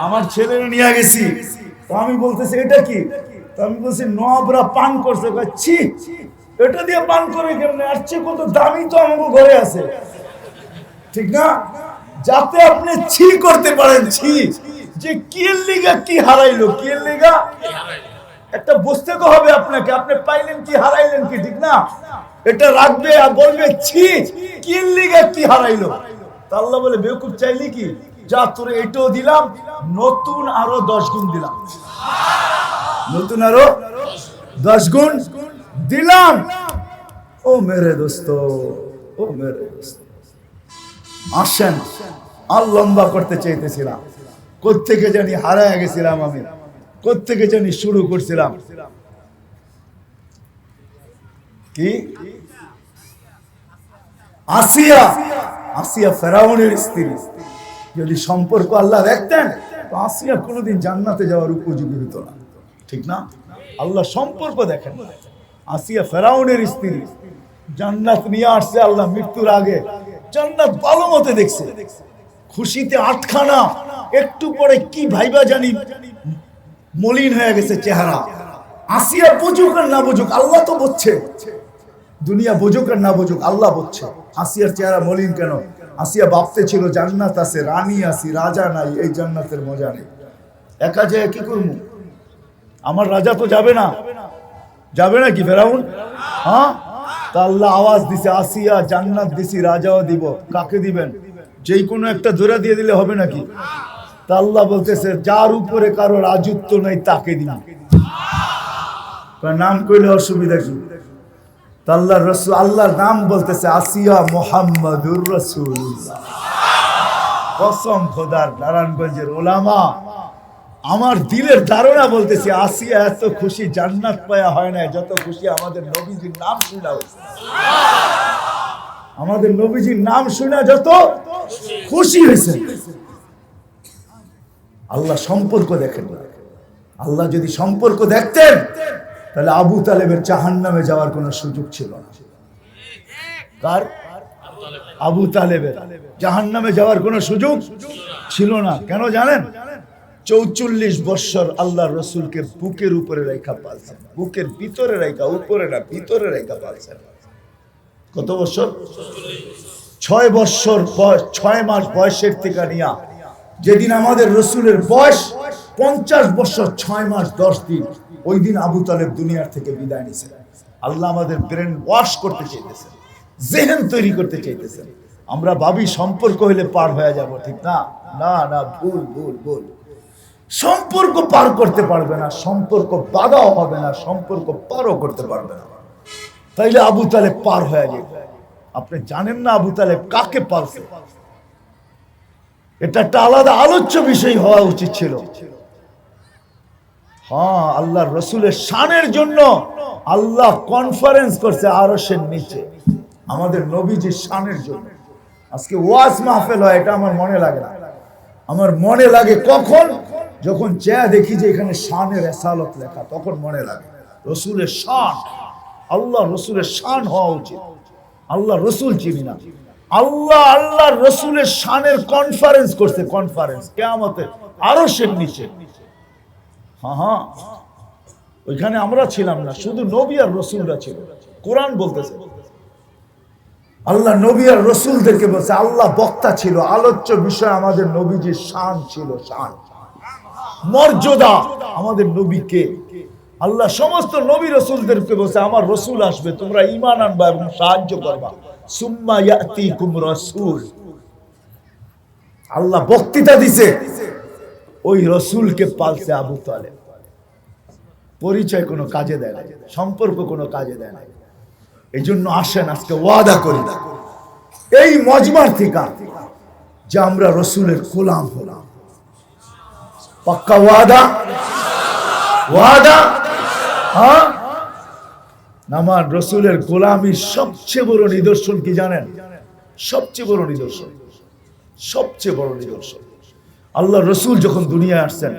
আমার ছেলেরা নিয়ে গেছি, তো আমি বলতেছি এটা কি? তো আমি বলছি নবরা পান করছে। ছি, এটা দিয়ে পান করে কেমনে? আর চেয়ে কত দামি তো আমাকে ঘরে আছে, ঠিক না? যাতে আপনি ছি করতে পারেন, ছি যে কি লিগা কি হারাইলো, কি লিগা একটা বুঝতে তো হবে আপনাকে, আপনি পাইলেন কি হারাইলেন কি, ঠিক না? এটা রাখবে আর বলবে ছি কি লিগা কি হারাইলো। তা আল্লাহ বলে বেকুব চাইলি কি? যা তোরে এটাও দিলাম, নতুন আরো 10 গুণ দিলাম, নতুন আরো 10 গুণ দিলাম। ও মেরে দোস্ত, ও মেরে দোস্ত, আসেন। আর লম্বা করতে চাইতেছিলাম, কোত্থেকে জানি হারায় গেছিলাম আমি, কোত্থেকে জানি শুরু করছিলাম। কি আসিয়া, আসিয়া ফেরাউনের স্ত্রী। যদি সম্পর্ক আল্লাহ দেখতেন তো আসিয়া কোনোদিন জান্নাতে যাওয়ার উপযোগী হতো না, ঠিক না? আল্লাহ সম্পর্ক দেখেন। আসিয়া ফেরাউনের স্ত্রী, জান্নাত নিয়ে আসছে আল্লাহ মৃত্যুর আগে, জান্নাত ভালো মতে দেখছে, খুশিতে আটখানা। একটু পরে কি ভাইবা জানি মলিন হয়ে গেছে চেহারা। আসিয়া বুঝুক আর না বুঝুক, আল্লাহ তো বুঝছে। দুনিয়া বুঝুক আর না বুঝুক, আল্লাহ বুঝছে আসিয়ার চেহারা মলিন কেন। আসিয়া ভাবতে ছিল জান্নাত আছে, রানী আছি, রাজা নাই, এই জান্নাতের মজা নেই। একা যায় কি করবো, আমার রাজা তো যাবে না, যাবে না কি ফেরাউন? হ্যাঁ, তা আল্লাহ আওয়াজ দিছে, আসিয়া জান্নাত দিছি, রাজাও দিব। কাকে দিবেন? যেই কোনো একটা ধরে দিয়ে দিলে হবে নাকি? তা আল্লাহ বলতেছে যার উপরে কারো রাজত্ব নাই তাকে দিন। নাম কইলে অসুবিধা কি? তা আল্লাহর রাসূল, আল্লাহর নাম বলতেছে আসিয়া মুহাম্মাদুর রাসূলুল্লাহ। কসম খোদার, নারায়ণগঞ্জের ওলামা, আমার দিলের ধারণা বলতেছে আসিয়া এত খুশি জান্নাত পায়া হয় না যত খুশি আমাদের নবীজির নাম শুনা হয়েছে। আমাদের নবীজির নাম শুনা যত খুশি হয়েছে। আল্লাহ সম্পর্ক দেখেন না। আল্লাহ যদি সম্পর্ক দেখতেন তাহলে আবু তালেবের জাহান্নামে যাওয়ার কোনো সুযোগ ছিল না। কার? আবু তালেবের জাহান্নামে যাওয়ার কোনো সুযোগ ছিল না। কেন জানেন? 44 বছর আল্লাহর রাসূলকে বুকের উপরে রেখা পালছেন, বুকের ভিতরে রেখা, উপরে না ভিতরে রেখা পালছেন। কত বছর? 6 বছর, 6 মাস বয়সের থেকে নিয়া যেদিন আমাদের রাসূলের বয়স 50 বছর 6 মাস 10 দিন, ওই দিন আবু তালেব দুনিয়ার থেকে বিদায় নিয়েছেন। আল্লাহ আমাদের ব্রেন ওয়াশ করতে চাইতেছেন, জেহেন তৈরি করতে চাইতেছেন। আমরা ভাবি সম্পর্ক হইলে পার হয়ে যাব, ঠিক না? না না, ভুল ভুল ভুল। সম্পর্ক পার করতে পারবে না, সম্পর্ক বাধাও হবে না, সম্পর্ক পারও করতে পারবে না। তাইলে আবু তালেব পার হয়ে যাবে। আপনি জানেন না আবু তালেব কাকে পালছে? এটা একটা আলাদা আলোচ্য বিষয় হওয়া উচিত ছিল। হ্যাঁ, আল্লাহর রাসূলের শানের জন্য আল্লাহ কনফারেন্স করছে আরশের নিচে, আমাদের নবীজির শানের জন্য। আজকে ওয়াজ মাহফিল হয়, এটা আমার মনে লাগে না। আমার মনে লাগে কখন? যখন চেয়ে দেখি যে এখানে শানের রেসালত লেখা, তখন মনে লাগে রাসূলের শান। আল্লাহ রাসূলের শান হওয়া উচিত। আল্লাহ রাসূল চিনি না, আল্লাহ আল্লাহর রাসূলের শানের কনফারেন্স করছে, কনফারেন্স কিয়ামতে আরশের নিচে। হ্যাঁ হ্যাঁ, ওইখানে আমরা ছিলাম না, শুধু নবী আর রাসূলরা ছিল। কোরআন বলতেছে আল্লাহ নবী আর রাসূলদেরকে বলছে, আল্লাহ বক্তা ছিল, আলোচ্য বিষয় আমাদের নবীজির শান ছিল, শান মর্যাদা। আমাদের নবীকে আল্লাহ সমস্ত নবী রাসূলদেরকে বলছে আমার রাসূল আসবে, তোমরা ঈমান আনবা এবং সাহায্য করবা। সুম্মা ইয়াতিকুম রাসূল, আল্লাহ বক্তৃতা দিছে, ওই রাসূলকে পালছে আবু তালেব। পরিচয় কোনো কাজে দেয় না, সম্পর্ক কোনো কাজে দেয় না। এই জন্য আসেন আজকে ওয়াদা করি এই মজমার থেকে যে আমরা রাসূলের গোলাম হলাম। পাক্কা ওয়াদা? ওয়াদা? হ্যাঁ, আমার রাসূলের গোলামির সবচেয়ে বড় নিদর্শন কি জানেন? সবচেয়ে বড় নিদর্শন, সবচেয়ে বড় নিদর্শন, আল্লাহ রাসূল যখন দুনিয়ায় আসছেন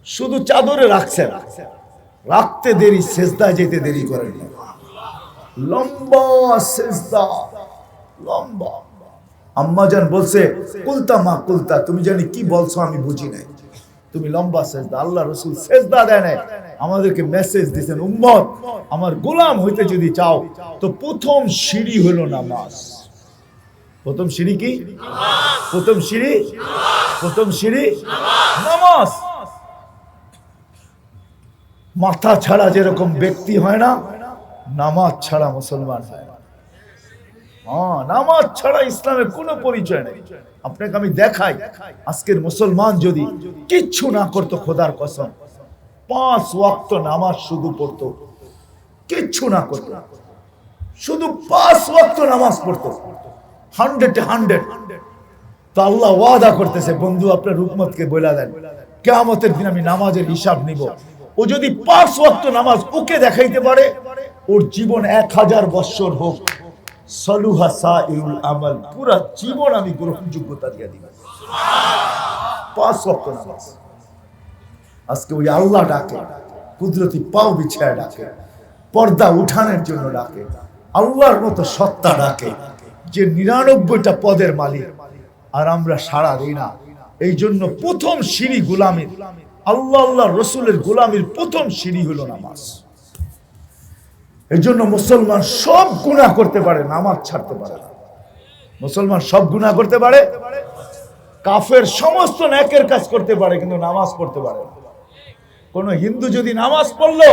শুধু চাদরে রাখছেন, রাখতে দেরি, সেজদায় যেতে দেরি করেন না। লম্বা সেজদা, লম্বা। আম্মাজান বলছে কুলতা মা কুলতা, তুমি জানি কি বলছো আমি বুঝি নাই, তুমি লম্বা সেজদা। আল্লাহ রাসূল সেজদা দেয় নাই, আমাদেরকে মেসেজ দিয়েছেন উম্মত আমার গোলাম হইতে যদি চাও তো প্রথম সিঁড়ি হলো নামাজ। প্রথম সিঁড়ি কি? প্রথম সিঁড়ি, প্রথম সিঁড়ি নামাজ। মাথা ছাড়া যেরকম ব্যক্তি হয় না, নামাজ ছাড়া মুসলমান হয় না। হ্যাঁ, নামাজ ছাড়া ইসলামের কোনো পরিচয় নেই। আপনাকে আমি দেখাই, আজকের মুসলমান যদি কিচ্ছু না করতো, খোদার কসম 5 ওয়াক্ত নামাজ শুধু পড়তো, কিচ্ছু না করতো, শুধু 5 ওয়াক্ত নামাজ পড়তো, 100 তো আল্লাহ ওয়াদা করতেছে, বন্ধু আপনার রুকমতকে বলে দেন কিয়ামতের দিন আমি নামাজের হিসাব নিব। ও যদি 5 ওয়াক্ত নামাজ ওকে দেখাইতে পারে, ওর জীবন 1000 বছর হোক, সলুহা সাইরুল আমাল, পুরা জীবন আমি গ্রহণযোগ্যতা দিয়ে দিব। 5 ওয়াক্ত নামাজ। আজকে ওই আল্লাহ ডাকে, কুদরতি পাও বিছায় ডাকে, পর্দা উঠানোর জন্য ডাকে, আল্লাহর মতো সত্তা ডাকে, যে 99টা পদের মালিক, আর আমরা সাড়া দিই না। এই জন্য প্রথম সিঁড়ি গোলামীর, আল্লাহ আল্লাহ রসুলের গোলামীর প্রথম সিঁড়ি হলো নামাজ। এই জন্য মুসলমান সব গুনাহ করতে পারে, নামাজ ছাড়তে পারে না। মুসলমান সব গুনাহ করতে পারে, কাফের সমস্ত নেকের কাজ করতে পারে, কিন্তু নামাজ পড়তে পারে না। কোন হিন্দু যদি নামাজ পড়লো,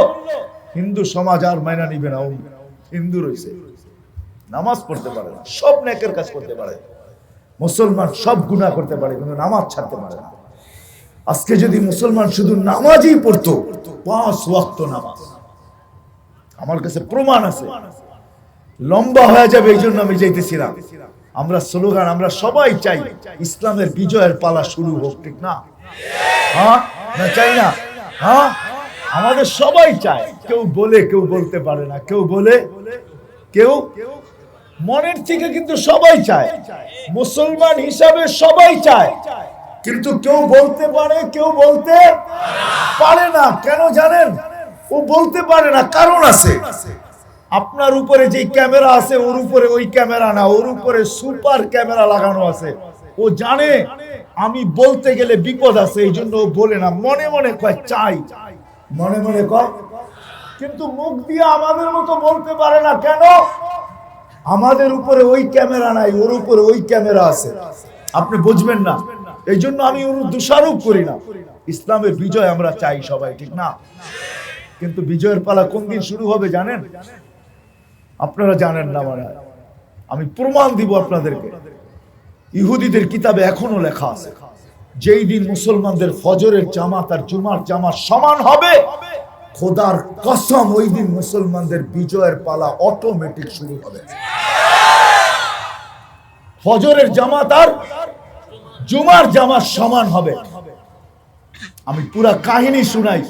হিন্দু সমাজ আর মাইনা নিবে না, হিন্দু রয়েছে, নামাজ পড়তে পারে না, সব নেকের কাজ করতে পারে। মুসলমান সব গুনাহ করতে পারে, কিন্তু নামাজ ছাড়তে পারে না। আজকে যদি মুসলমান শুধু নামাজই পড়তো, 5 ওয়াক্ত নামাজ, আমার কাছে প্রমাণ আছে, লম্বা হয়ে যাবে, এই জন্য আমি যাইতেছিলাম। আমরা স্লোগান, আমরা সবাই চাই ইসলামের বিজয়ের পালা শুরু হোক, ঠিক না? হ্যাঁ না, চাই না? হ্যাঁ, আমাদের সবাই চায়। কেউ বলে, কেউ বলতে পারে না, কেউ বলে, কেউ মনের থেকে, কিন্তু সবাই চায়। মুসলমান হিসাবে সবাই চায়, কিন্তু কেউ বলতে পারে, কেউ বলতে পারে না। কেন জানেন? ও বলতে পারে না, কারণ আছে। আপনার উপরে যে ক্যামেরা আছে, ওর উপরে ওই ক্যামেরা না, ওর উপরে সুপার ক্যামেরা লাগানো আছে। ও জানে আমি বলতে গেলে বিপদ আছে, এই জন্য ও বলে না, মনে মনে কয় চাই, মনে মনে কয়, কিন্তু মুখ দিয়ে আমাদের মতো বলতে পারে না। কেন? আমাদের উপরে ওই ক্যামেরা নাই, ওর উপরে ওই ক্যামেরা আছে। আপনি বুঝবেন না, এই জন্য আমি ওর দোষারোপ করি না। ইসলামের বিজয় আমরা চাই সবাই, ঠিক না? কিন্তু বিজয়ের পালা কোন দিন শুরু হবে জানেন? আপনারা জানেন না, মানে আমি প্রমাণ দিব আপনাদেরকে। ইহুদিদের কিতাবে এখনো লেখা আছে, যেই দিন মুসলমানদের ফজরের জামাত আর জুমার জামাত সমান হবে, খোদার কসম ওই দিন মুসলমানদের বিজয়ের পালা অটোমেটিক শুরু হবে। ফজরের জামাত আর জুমার জামাত সমান হবে। আমি পুরা কাহিনী শুনাই।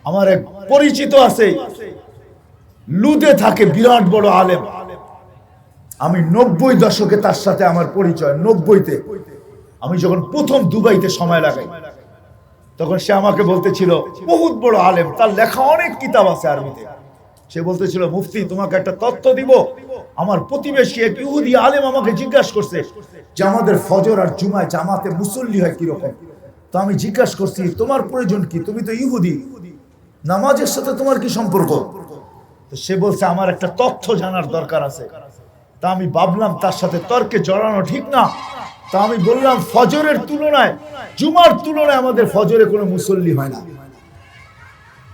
আমার এক পরিচিত আছে, লুদে থাকে, বিরাট বড় আলেম। আমি 90 দশকে তার সাথে আমার পরিচয়। 90-তে আমি যখন প্রথম দুবাইতে সময় লাগাই, তখন সে আমাকে বলতেছিল, বহুত বড় আলেম, তার লেখা অনেক কিতাব আছে আরবিতে। সে বলতেছিল, মুফতি তোমাকে একটা তথ্য দিব। আমার প্রতিবেশী এক ইহুদি আলেম আমাকে জিজ্ঞাসা করছে যে আমাদের ফজর আর জুমায় জামাতে মুসল্লি হয় কিরকম। তো আমি জিজ্ঞাসা করছি, তোমার প্রয়োজন কি? তুমি তো ইহুদি, নামাজের সাথে তোমার কি সম্পর্ক? তো সে বলছে, আমার একটা তথ্য জানার দরকার আছে। তা আমি ভাবলাম তার সাথে তর্কে জড়ানো ঠিক না। তা আমি বললাম, ফজরের তুলনায়, জুমার তুলনায় আমাদের ফজরে কোনো মুসল্লি হয় না,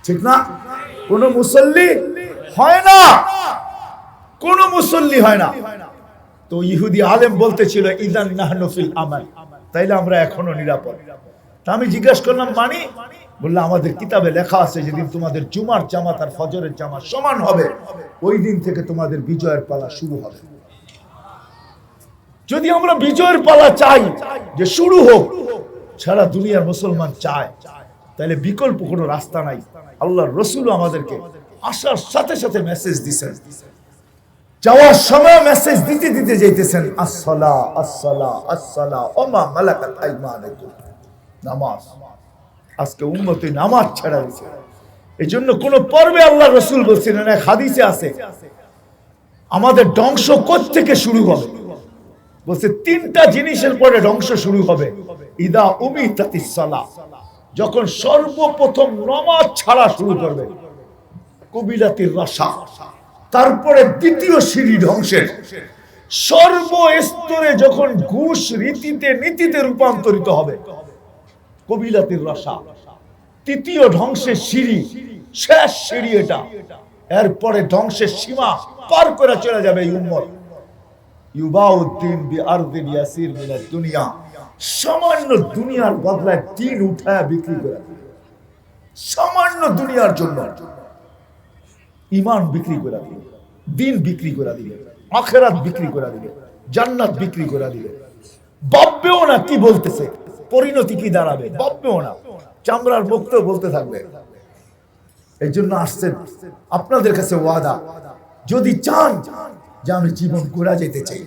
ঠিক না? কোনো মুসল্লি হয় না, কোনো মুসল্লি হয় না। তো ইহুদি আলেম বলতেছিল, ইদান নাহনু ফিল আমাল, তাইলে আমরা এখনো নিরাপদ। তা আমি জিজ্ঞাসা করলাম, মানে? বললো, আমাদের কিতাবে লেখা আছে যেদিন তোমাদের জুমার জামাত আর ফজরের জামাত সমান হবে, ওই দিন থেকে তোমাদের বিজয়ের পালা শুরু হবে। যদি আমরা বিজয়ের পালা চাই, যে শুরু হোক, সারা দুনিয়ার মুসলমান চায়, তাহলে বিকল্প কোনো রাস্তা নাই। আল্লাহর রাসূল আমাদেরকে আসার সাথে সাথে মেসেজ দিয়েছেন, যাওয়ার সময় মেসেজ দিতে দিতে যাইতেছেন, আসসালা আসসালা আসসালা ওমা মালাকাত আইমানুকুম, নামাজ। আজকে উম্মতে নামাজ ছাড়া দিয়েছে। এই জন্য কোন পর্বে আল্লাহর রাসূল বলছেন, এক হাদিসে আছে, আমাদের ধ্বংস কোত্থেকে শুরু হবে? বলছে 3টা জিনিসের পরে ধ্বংস শুরু হবে। ইদা উমিতাতিস সালাহ, যখন সর্বপ্রথম নামাজ ছাড়া শুরু করবে। কবিলাতির রাশা, তারপরে দ্বিতীয় সিঁড়ি ধ্বংসের। সর্বস্তরে যখন ঘুষ রীতিতে নীতিতে রূপান্তরিত হবে, কবিলাতির রাশা, তৃতীয় ধ্বংসের সিঁড়ি, শেষ সিঁড়ি এটা। এরপরে ধ্বংসের সীমা পার করে চলে যাবে এই উম্মত। ইউবাউদ্দিন বিআরদিন ইয়াসির মিনাদ দুনিয়া, সামান্য দুনিয়ার বদলায় দিন উঠায় বিক্রি করে দিবে। সামান্য দুনিয়ার জন্য ঈমান বিক্রি করে দিবে, দিন বিক্রি করে দিবে, আখিরাত বিক্রি করে দিবে, জান্নাত বিক্রি করে দিবে। ভাববেও না কি বলতেছে, পরিণতি কি দাঁড়াবে, ভাববেও না, চামড়ার মুক্ত বলতে থাকবে। এই জন্য আসছেন আপনাদের কাছে ওয়াদা, যদি চান যে আমি জীবন গড়া যেতে চাই,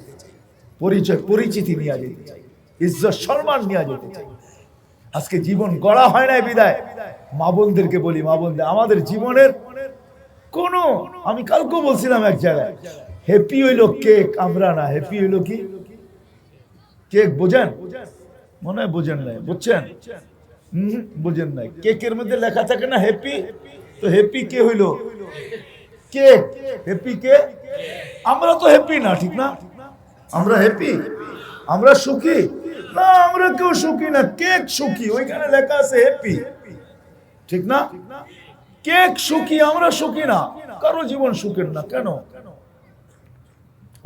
পরিচয় পরিচিতি নিয়ে যেতে চাই, ইজ্জত সম্মান নিয়ে যেতে চাই। আজকে জীবন গড়া হয় নাই বিদায় মা বোনদেরকে বলি, মা বোনদের আমাদের জীবনের কোন, আমি কালকেও বলছিলাম এক জায়গায়, হ্যাপি হইলো কেক, আমরা না হ্যাপি হইলো কি কেক, বোঝেন? মনে হয় বোঝেন নাই, বুঝছেন? বোঝেন নাই। কেকের মধ্যে লেখা থাকে না হ্যাপি, তো হ্যাপি কে হইলো? কেক। হ্যাপি কে? আমরা তো হ্যাপি না, ঠিক না? আমরা হ্যাপি, আমরা সুখী না, আমরা কেউ সুখী না, কেক সুখী, ওইখানে লেখা আছে হ্যাপি, ঠিক না? কেক সুখী, আমরা সুখী না, কারো জীবন সুখের না। কেন?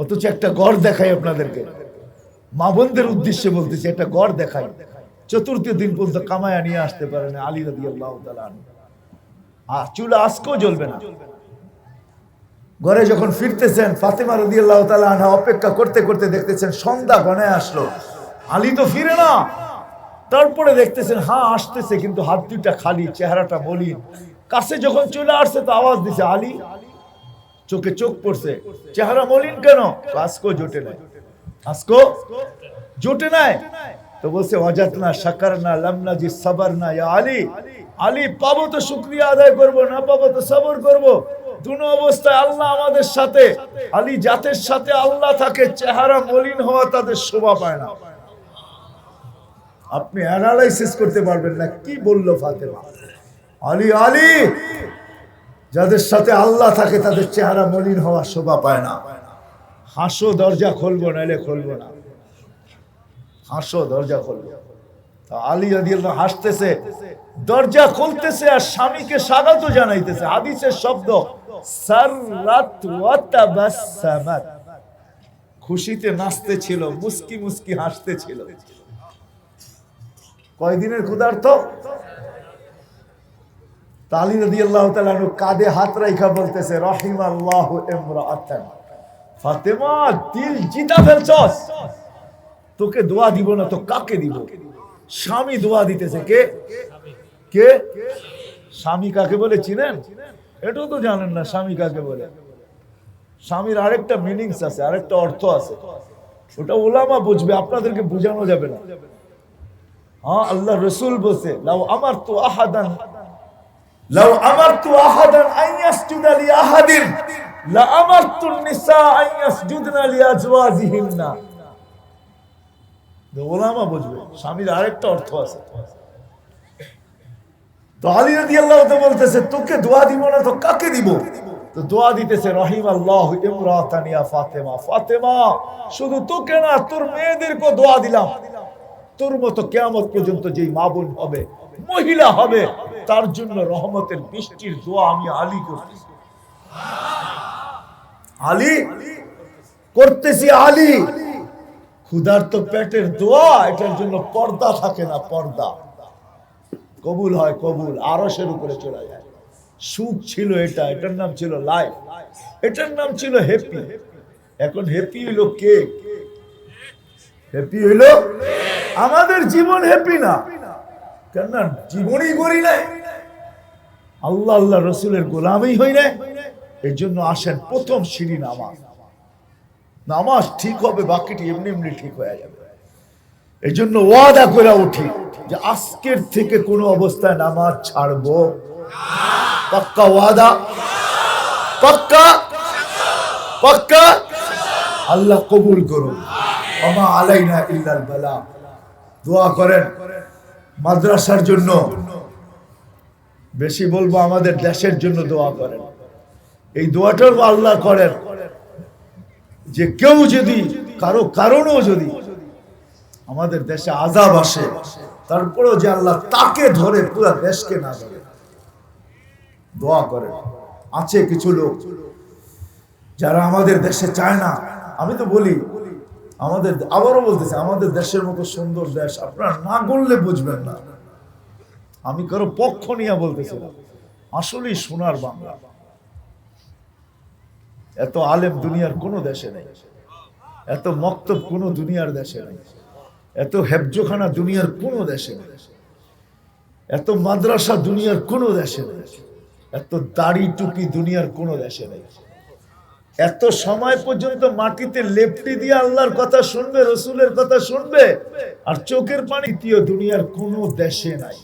অথচ একটা গড় দেখাই আপনাদেরকে, মা বোনদের উদ্দেশ্যে বলতেছি, একটা গড় দেখাই। চতুর্থ দিন পর্যন্ত কামায়া নিয়ে আসতে পারেন আলী রাদিয়াল্লাহু তাআলা আনহু, চুলা আজকেও জ্বলবে না। ঘরে যখন ফিরতেছেন, ফাতেমা রাদিয়াল্লাহু তাআলা আনহা অপেক্ষা করতে করতে দেখতেছেন সন্ধ্যা ঘনায় আসলো, আলী তো ফিরে না। তারপরে দেখতেছেন হ্যাঁ আসতেছে, কিন্তু হাত দুইটা খালি, চেহারাটা মলিন। কাছে যখন চলে আসছে তো আওয়াজ দিছে আলী, চোখে চোখ পড়ছে, চেহারা মলিন কেন? আজকেও জোটে নাই, আজকেও জোটে নাই। তো বলছে ওয়াজাতনা শাকারনা লামনা জি সাবরনা ইয়া আলী, আলী পাবো তো শুকরিয়া আদায় করবো, না পাবো তো সবর করবো। দুনো অবস্থায় আল্লাহ আমাদের সাথে। আলী জাতের সাথে আল্লাহ থাকে, চেহারা মলিন হওয়া তাদের শোভা পায় না। আপনি অ্যানালাইসিস করতে পারবেন না কি বললো ফাতেমা। আলী আলী যাদের সাথে আল্লাহ থাকে তাদের চেহারা মলিন হওয়া শোভা পায় না। হাসো, দরজা খুলবো, নাইলে খুলবো না। হাসো, দরজা খুলবো। আলী রাদিয়াল্লাহু হাসতেছে, দরজা খুলতেছে আর স্বামীকে স্বাগত জানাইতেছে। হাদিসের শব্দ সাররাত ওয়া তাবাসসামাত, খুশিতে নাচতে ছিল, মুস্কি মুস্কি হাসতে ছিল। কয়দিনের ক্ষুধার্ত? আলী রাদিয়াল্লাহু তাআলা কাঁধে হাত রাইখা বলতেছে রাহিমাল্লাহু ইমরাআতান, ফাতেমা দিল জিতা ফেলছস, তোকে দোয়া দিব না তো কাকে দিব? স্বামী দোয়া দিতেছে। কে কে? স্বামী কাকে বলে চিনেন? এটাও তো জানেন না স্বামী কাকে বলে। স্বামীর আরেকটা মিনিংস আছে, আরেকটা অর্থ আছে, ওটা ওলামা বুঝবে, আপনাদেরকে বোঝানো যাবে না। হ্যাঁ, আল্লাহ রাসূল বলছে লাউ আমারতু আহাদান আন ইয়াসজুদা লি আহাদিন লা আমারতুন নিসা আন ইয়াসজুদনা লি আজওয়াজিহিন্না। ওলামা বুঝবে, স্বামীর আরেকটা অর্থ আছে। তো আলী রাদিয়াল্লাহু তাআলা বলতেছে তোকে দোয়া দিব না তো কাকে দিব? তো দোয়া দিতেছে রাহিমাল্লাহু ইমরাতান ইয়া ফাতেমা, ফাতেমা শুধু তোকে না তোর মেয়েদেরকে দোয়া দিলাম, তোর মতো কিয়ামত পর্যন্ত যেই মা বোন হবে, মহিলা হবে, তার জন্য রহমতের বৃষ্টির দোয়া আমি আলী করতেছি। আলী করতেছি, আলী ক্ষুধার্ত পেটের দোয়া, এটার জন্য পর্দা থাকে না, পর্দা কবুল হয়, কবুল আরশের উপরে চলে যায়। সুখ ছিল এটা, এটার নাম ছিল লাইফ, এটার নাম ছিল হ্যাপি। এখন হ্যাপি হইলো কেক, হ্যাপি হইলো আমাদের জীবন হ্যাপি না। কেন? জীবনই করি নাই, আল্লাহ আল্লাহ রসুলের গোলামই হই নাই। এর জন্য আসেন প্রথম সিঁড়ি নামাজ। নামাজ ঠিক হবে, বাকিটি এমনি এমনি ঠিক হয়ে যাবে। এই জন্য ওয়াদা করে উঠি যে আজকের থেকে কোনো অবস্থায় নামাজ ছাড়বো। পাক্কা ওয়াদা, পাক্কা পাক্কা। আল্লাহ কবুল করুন। ওমা আলাইনা ইল্লাল বালাগ। দোয়া করেন মাদ্রাসার জন্য, বেশি বলবো আমাদের দেশের জন্য দোয়া করেন। এই দোয়াটাও আল্লাহ করেন যে কেউ যদি কারো কারণেও যদি আমাদের দেশে আযাব আসে, তারপরেও যে আল্লাহ তাকে ধরে পুরো দেশকে না ধরে। দোয়া করেন। আছে কিছু লোক যারা আমাদের দেশে চায় না। আমি তো বলি আমাদের, আবারও বলতেছে, আমাদের দেশের মতো সুন্দর দেশ আপনারা না করলে বুঝবেন না। আমি কারো পক্ষ নিয়ে বলতেছি না, আসলেই সোনার বাংলা। এত আলেম দুনিয়ার কোনো দেশে নেই, এত মক্তব কোনো দুনিয়ার দেশে নেই, এত হেফজোখানা দুনিয়ার কোনো দেশে নেই, এত মাদ্রাসা দুনিয়ার কোনো দেশে নেই, এত দাড়ি টুপি দুনিয়ার কোনো দেশে নেই। এত সময় পর্যন্ত মাটিতে লেপটি দিয়ে আল্লাহর কথা শুনবে, রসুলের কথা শুনবে, আর চোখের পানি দ্বিতীয় দুনিয়ার কোনো দেশে নাই,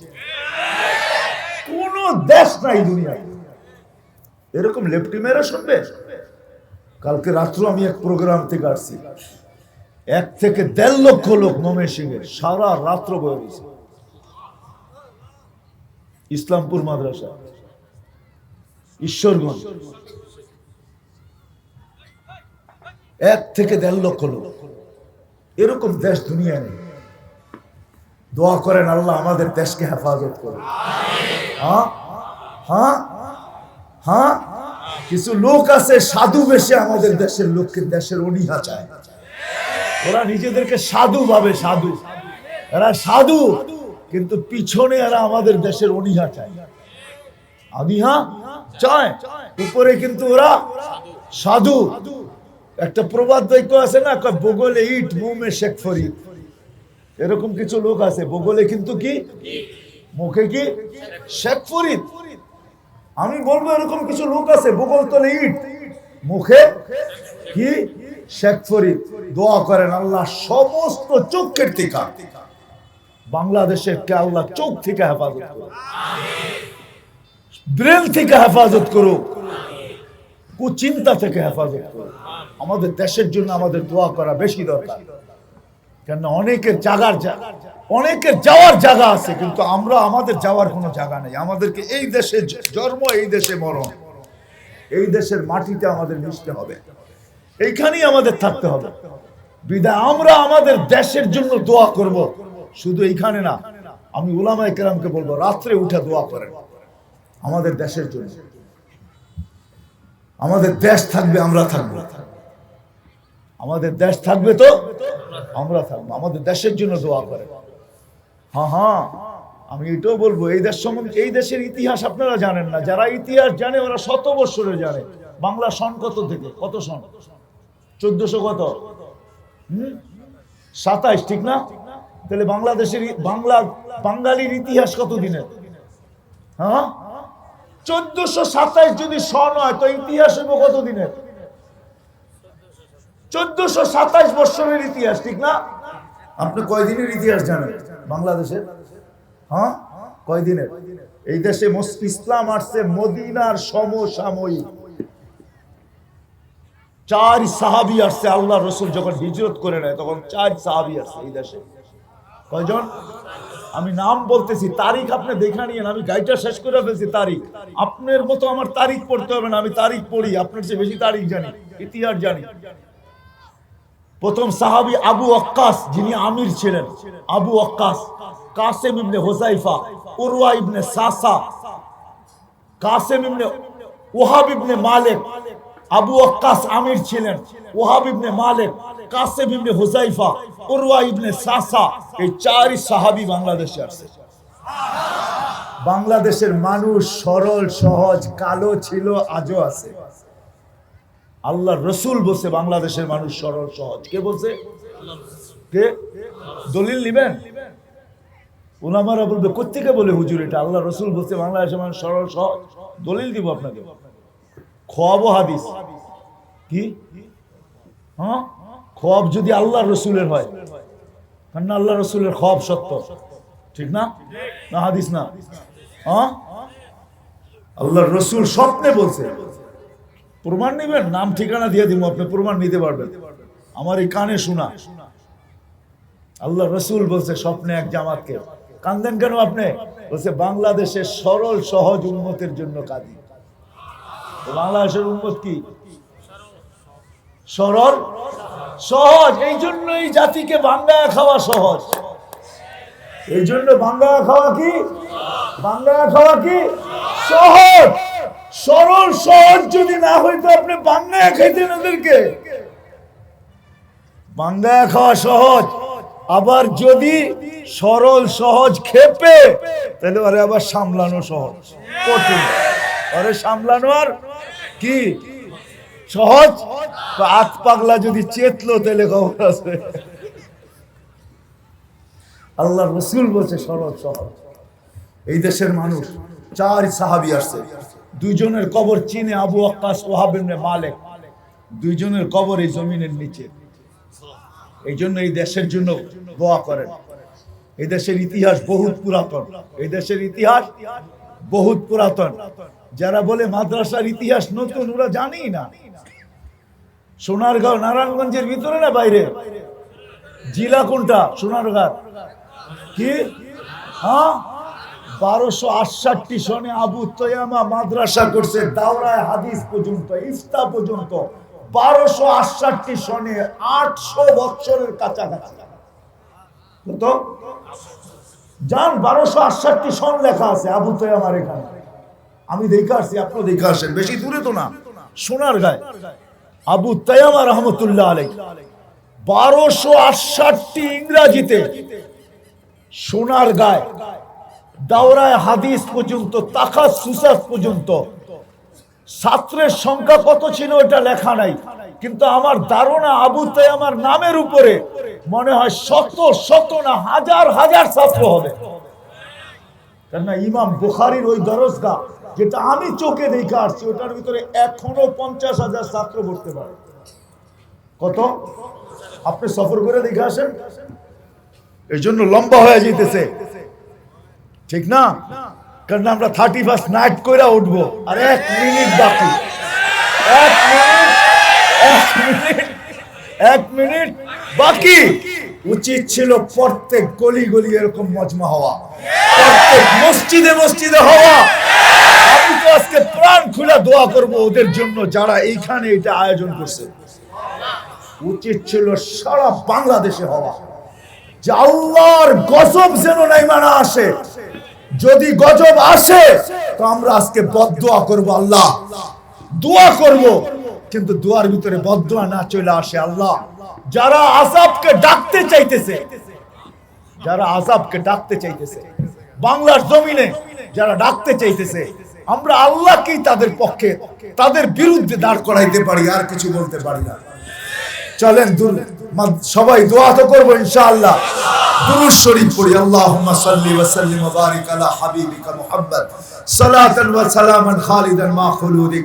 কোনো দেশ নাই দুনিয়ায় এরকম লেপটি মেরে শুনবে। কালকে রাত্র আমি এক প্রোগ্রাম থেকে আসছি, 1 থেকে 1.5 লক্ষ লোক ময়মনসিংহে সারা রাত্র বয়ে রয়েছে। ইসলামপুর মাদ্রাসা, ঈশ্বরগঞ্জ, 1 থেকে 1.5 লক্ষ লোক। এরকম দেশ দুনিয়া নেই। দোয়া করেন আল্লাহ আমাদের দেশকে হেফাজত করে। হ্যাঁ হ্যাঁ হ্যাঁ, কিছু লোক আছে সাধু বেশে আমাদের দেশের লোককে দেশের অনীহা চায়। ওরা নিজেদেরকে সাধু ভাবে, সাধু, এরা সাধু, কিন্তু পিছনে এরা আমাদের দেশের অনীহা চায়, অনীহা চায়, উপরে কিন্তু ওরা সাধু। একটা প্রবাদ বাক্য আছে না, বগলে ইট মুমে শেখ ফরিদ, এরকম কিছু লোক আছে, বগলে কিন্তু কি মুখে কি শেখ ফরিদ। আমি বলবো এরকম কিছু লোক আছে, বগল তলে ইট মুখে কি শেখ ফরিদ। দোয়া করেন আল্লাহ সমস্ত চোখের টিকা বাংলাদেশের কে আল্লাহ চোখ থেকে হেফাজত করো, ব্রেন থেকে হেফাজত করো, কুচিন্তা থেকে হেফাজত করো। আমাদের দেশের জন্য আমাদের দোয়া করা বেশি দরকার, কেন অনেকের যাওয়ার জায়গা আছে, কিন্তু আমরা আমাদের যাওয়ার কোনো জায়গা নেই। আমাদেরকে এই দেশে জন্ম, এই দেশে মরণ, এই দেশের মাটিতে আমাদের মিশতে হবে, এইখানেই আমাদের থাকতে হবে। বিদায় আমরা আমাদের দেশের জন্য দোয়া করব, শুধু এইখানে না। আমি উলামায়ে কেরামকে বলবো রাত্রে উঠে দোয়া করেন আমাদের দেশের জন্য। আমাদের দেশ থাকবে, আমরা থাকবো, আমাদের দেশ থাকবে তো আমরা থাকবো, আমাদের দেশের জন্য দোয়া করেন। হ্যাঁ হ্যাঁ, আমি এটাও বলবো এই দেশ সম্বন্ধে, এই দেশের ইতিহাস আপনারা জানেন না, যারা ইতিহাস জানে ওরা 100 বছরে জানে। বাংলা সন কত থেকে কত সন? 1400 কত? 27, ঠিক না? তাহলে বাংলাদেশের বাঙালির ইতিহাস কত দিনের? হ্যাঁ, 1427 যদি সন হয় তো ইতিহাস হবে কত দিনের? 1427 বছরের ইতিহাস, ঠিক না? আপনি কয়দিনের ইতিহাস জানেন বাংলাদেশের? হ্যাঁ, কয়দিনের? এই দেশে ইসলাম আসছে মদিনার সমসাময়িক। 4 সাহাবী আসছে, আল্লাহ রসুল যখন হিজরত করে নেয় তখন 4 সাহাবী আসছে এই দেশে। কয়জন? আমি নাম বলতেছি, তারিখ আপনি দেখে নিয়েন, আমি গাইটা শেষ করে ফেলছি। তারিখ আপনার মতো আমার তারিখ পড়তে হবে না, আমি তারিখ পড়ি, আপনার চেয়ে বেশি তারিখ জানি, ইতিহাস জানি। প্রথম সাহাবী আবু ওয়াক্কাস, যিনি আমির ছিলেন। আবু ওয়াক্কাস, কাসেম ইবনে হুযায়ফা, উরওয়া ইবনে সাসা, কাসেম ইবনে ওয়াহাব ইবনে মালিক। আবু ওয়াক্কাস আমির ছিলেন, ওয়াহাব ইবনে মালিক, কাসেম ইবনে হুযায়ফা, উরওয়া ইবনে সাসা, এই 4 সাহাবী বাংলাদেশে আসছে। বাংলাদেশের মানুষ সরল সহজ, কালো ছিল, আজও আছে। আল্লাহ রসুল বলছে বাংলাদেশের মানুষ সরল সহজ। কে বলছে? কে? দলিল নিবেন? উলামারা বলবে কোত্থেকে বলে হুজুর এটা? আল্লাহ রসুল বলছে বাংলাদেশের মানুষ সরল সহজ, দলিল দিব আপনাকে। খোয়াব হাদিস কি? হ্যাঁ, খোয়াব যদি আল্লাহ রসুলের হয়, কারণ আল্লাহ রসুলের খোয়াব সত্য, ঠিক না? না হাদিস না? হ্যাঁ, আল্লাহ রসুল স্বপ্নে বলছে। প্রমাণ নিবেন? নাম ঠিকানা দিয়ে দিব, আপনি প্রমাণ নিতে পারবেন। আমার এই কানে শোনা, আল্লাহ রসুল বলছে স্বপ্নে এক জামাতকে। কান্দেন কেন আপনি? বলছে বাংলাদেশের সরল সহজ উম্মতের জন্য কাঁদি। বাংলাদেশের উম্মত কি? সরল সহজ। এই জন্য এই জাতিকে বাঙ্গায়া খাওয়া সহজ। এই জন্য বাঙ্গায়া খাওয়া কি? বাঙ্গায়া খাওয়া কি সহজ। সরল সহজ যদি না হইতো আপনি বাঙ্গায়া খাইতেন ওদেরকে। বাঙ্গায়া খাওয়া সহজ, আবার যদি সরল সহজ খেপে তাহলে ওরে আবার সামলানো সহজ, কঠিন। ওরে সামলানো আর কি সহজ, হাত পাগলা যদি চেতলো তাহলে খবর আছে। আল্লাহ রসুল বলছে সরল সহজ। এই দেশের মানুষ 4 সাহাবী আসছে, 2 জনের কবর চীনে, আবু ওয়াক্কাস, ওয়াহাব ইবনে মালিক, 2 জনের কবর এই জমিনের নিচে। এই জন্য এই দেশের জন্য দোয়া করেন। এই দেশের ইতিহাস বহুত পুরাতন, এই দেশের ইতিহাস বহুত পুরাতন। যারা বলে মাদ্রাসার ইতিহাস নতুন, ওরা জানেই না। সোনারগাঁও নারায়ণগঞ্জের ভিতরে না বাইরে? জেলা কোনটা? সোনারগাঁ কি? হ্যাঁ, 1268 সনে আবু তৈয়ামা মাদ্রাসা করছে, দাওরায়ে হাদিস পর্যন্ত, ইফতা পর্যন্ত। 1268 সনে, 800 বছরের কাছাকাছি। কত জান? 1268 সন লেখা আছে আবু তৈয়ামার এখানে। আমি দেখে আসছি, আপনি দেখে আসেন, বেশি দূরে তো না, সোনারগাঁয়। আবু তৈয়ামা রহমতুল্লাহ আলাইহি 1268 ইংরেজিতে, সোনারগাঁয় দাওরায়ে হাদিস পর্যন্ত, তাখাসসুস পর্যন্ত। ছাত্রের সংখ্যা কত ছিল এটা লেখা নাই, কিন্তু আমার ধারণা আবু তৈয়ামার নামের উপরে মনে হয় শত শত না হাজার হাজার ছাত্র হবে। কেননা ইমাম বুখারীর ওই দরজগাহ যেটা আমি চোখে দেখে আসছি, ওটার ভিতরে এখনো 50,000 ছাত্র পড়তে পারে। কত? আপনি সফর করে দেখে আসেন। এই জন্য লম্বা হয়ে যেতেছে, ঠিক না? কারণ আমরা 31 নাইট করে উঠবো, আর 1 মিনিট বাকি। 1 মিনিট বাকি। উচিত ছিল প্রত্যেক গলি গলি এরকম মজমা হওয়া, প্রত্যেক মসজিদে মসজিদে হওয়া। আমি তো আজকে প্রাণ খুলে দোয়া করব ওদের জন্য যারা এইখানে এটা আয়োজন করছে। উচিত ছিল সারা বাংলাদেশে হওয়া, যে আল্লাহর গজব যেন নাইমা না আসে। যদি গজব আসে তো আমরা আজকে বদদোয়া করব, আল্লাহ দোয়া করব, কিন্তু দোয়ার ভিতরে বদদোয়া না চলে আসে। আল্লাহ যারা আযাবকে ডাকতে চাইতেছে, যারা আযাবকে ডাকতে চাইতেছে বাংলার জমিনে, যারা ডাকতে চাইতেছে, আমরা আল্লাহকেই তাদের পক্ষে, তাদের বিরুদ্ধে দাঁড় করাইতে পারি, আর কিছু বলতে পারি না। চলেন সবাই দোয়া তো করবো ইনশাআল্লাহ। দুরূদ শরীফ পড়ি। আল্লাহুম্মা সাল্লি ওয়া সাল্লিম ওয়া বারিক আলা হাবিবিকা মুহাম্মদ সালাতান ওয়া সালামান খালিদান মা খুলুদিক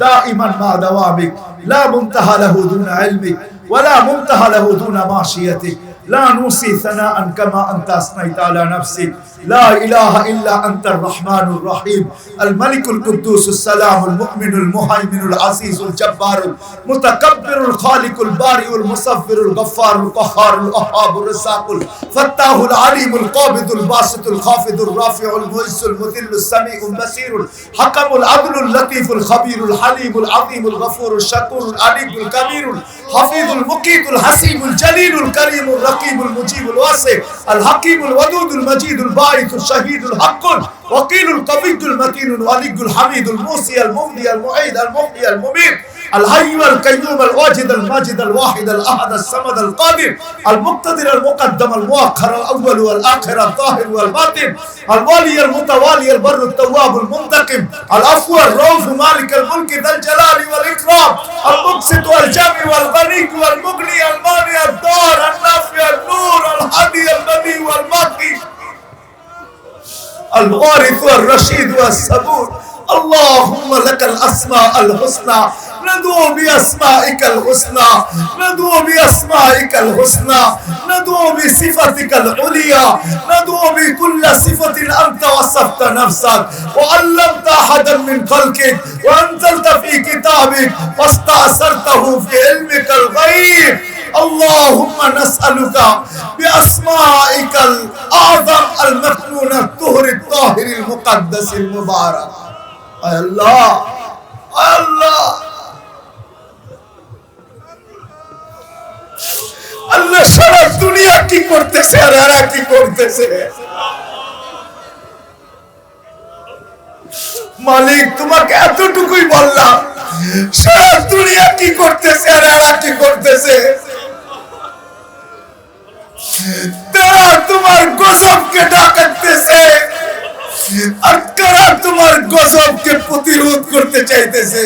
দাইমান মা দাওয়ামিক লা মুনতাহা লাহু দুনা ইলমিক ওয়া লা মুনতাহা লাহু দুনা মাশিয়াতিক لا نوصي ثناء كما أنت أثنيت على نفسك لا إله إلا أنت الرحمن الرحيم الملك القدوس السلام المؤمن المهيمن العزيز الجبار المتكبر الخالق البارئ المصور الغفار القهار الوهاب الرزاق الفتاح العليم القابض الباسط الخافض الرافع المعز المذل السميع البصير الحكم العدل اللطيف الخبير الحليم العظيم الغفور الشكور العليم الكبير الحفيظ المقيت الحسيب الجليل الكريم الرقيب المجيب الواسع الحكيم الودود المجيد الباعث الشهيد الحق الوكيل القوي المتين الولي الحميد الموصي المبدي المعيد المحيي المميت الحي القيوم الواجد الماجد الواحد الاحد الصمد القادر المقتدر المقدم المؤخر الاول والاخر الظاهر والباطن الوالي المتوالي البر التواب المنتقم العفو الرؤوف مالك الملك ذا الجلال والاكرام المقسط والجامع والغني والمغني المانع الدار النافع النور الهادي البديع والباقي الوارث والرشيد والصبور اللهم لك الاسماء الحسنى ندعو بأسمائك الحسنى ندعو بأسمائك الحسنى ندعو بصفتك العليا ندعو بكل صفة أنت وصفت نفسك وعلمت أحدا من خلقك وأنزلت في كتابك واستأثرته في علمك الغيب اللهم نسألك بأسمائك الأعظم المكنون الطهر الطاهر المقدس المبارك الله الله আল্লাহ সারা দুনিয়া কি করতেছে আর এরা কি করতেছে? মালিক তোমাকে এতটুকুই বললাম, সারা দুনিয়া কি করতেছে আর এরা কি করতেছে? গজবকে প্রতিরোধ করতে চাইতেছে।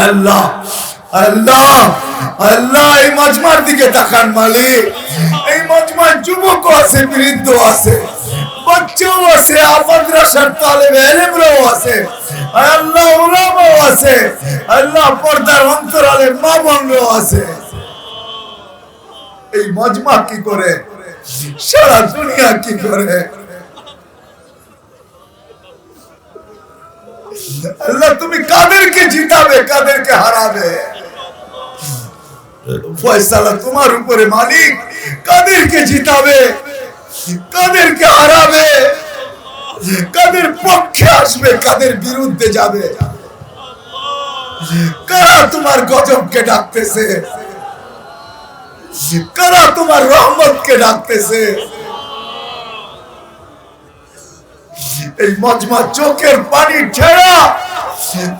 আল্লাহ আল্লাহ আল্লাহ, এই মজমার দিকে তাকান মালিক। এই মজমার যুবক আছে, বৃদ্ধ আছে, বাচ্চাও আছে, মাদ্রাসার তালেবে ইলমরাও আছে, আল্লাহ উলামাও আছে, আল্লাহ পর্দার অন্তরালে মা বোনরাও আছে। এই মজমা কি করে, সারা দুনিয়া কি করে? আল্লাহ তুমি কাদেরকে জিতাবে, কাদেরকে হারাবে, ফয়সালা তোমার উপরে মালিক। কাদেরকে জিতাবে, কাদেরকে হারাবে, কাদের পক্ষে আসবে, কাদের বিরুদ্ধে যাবে? কারা তোমার গজবকে ডাকতেছে, কারা তোমার রহমতকে ডাকতেছে? এই মজমা চোখের পানি ছেড়া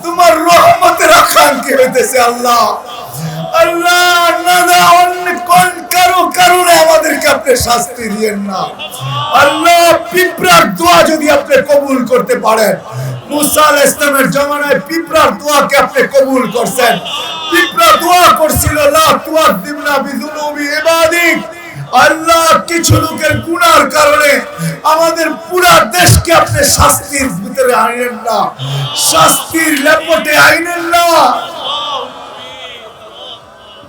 তোমার রহমতের আকাঙ্ক্ষী হইতেছে আল্লাহ। আল্লাহ না অন্য কোন কারণে আমাদেরকে আপনি শাস্তি দিয়েন না আল্লাহ। পিঁপড়ার দোয়া যদি আপনি কবুল করতে পারেন, মুসা আলাইহিস সালামের জামানায় পিঁপড়ার দোয়াকে আপনি কবুল করছেন। পিঁপড়া দোয়া করছিল, লা তুআযিবনা বিযুনুবি ইবাদিক। আল্লাহ কিছু লোকের গুনার কারণে আমাদের পুরা দেশকে আপনি শাস্তির ভিতরে আইনেন না, শাস্তির লেপটে আইনেন না।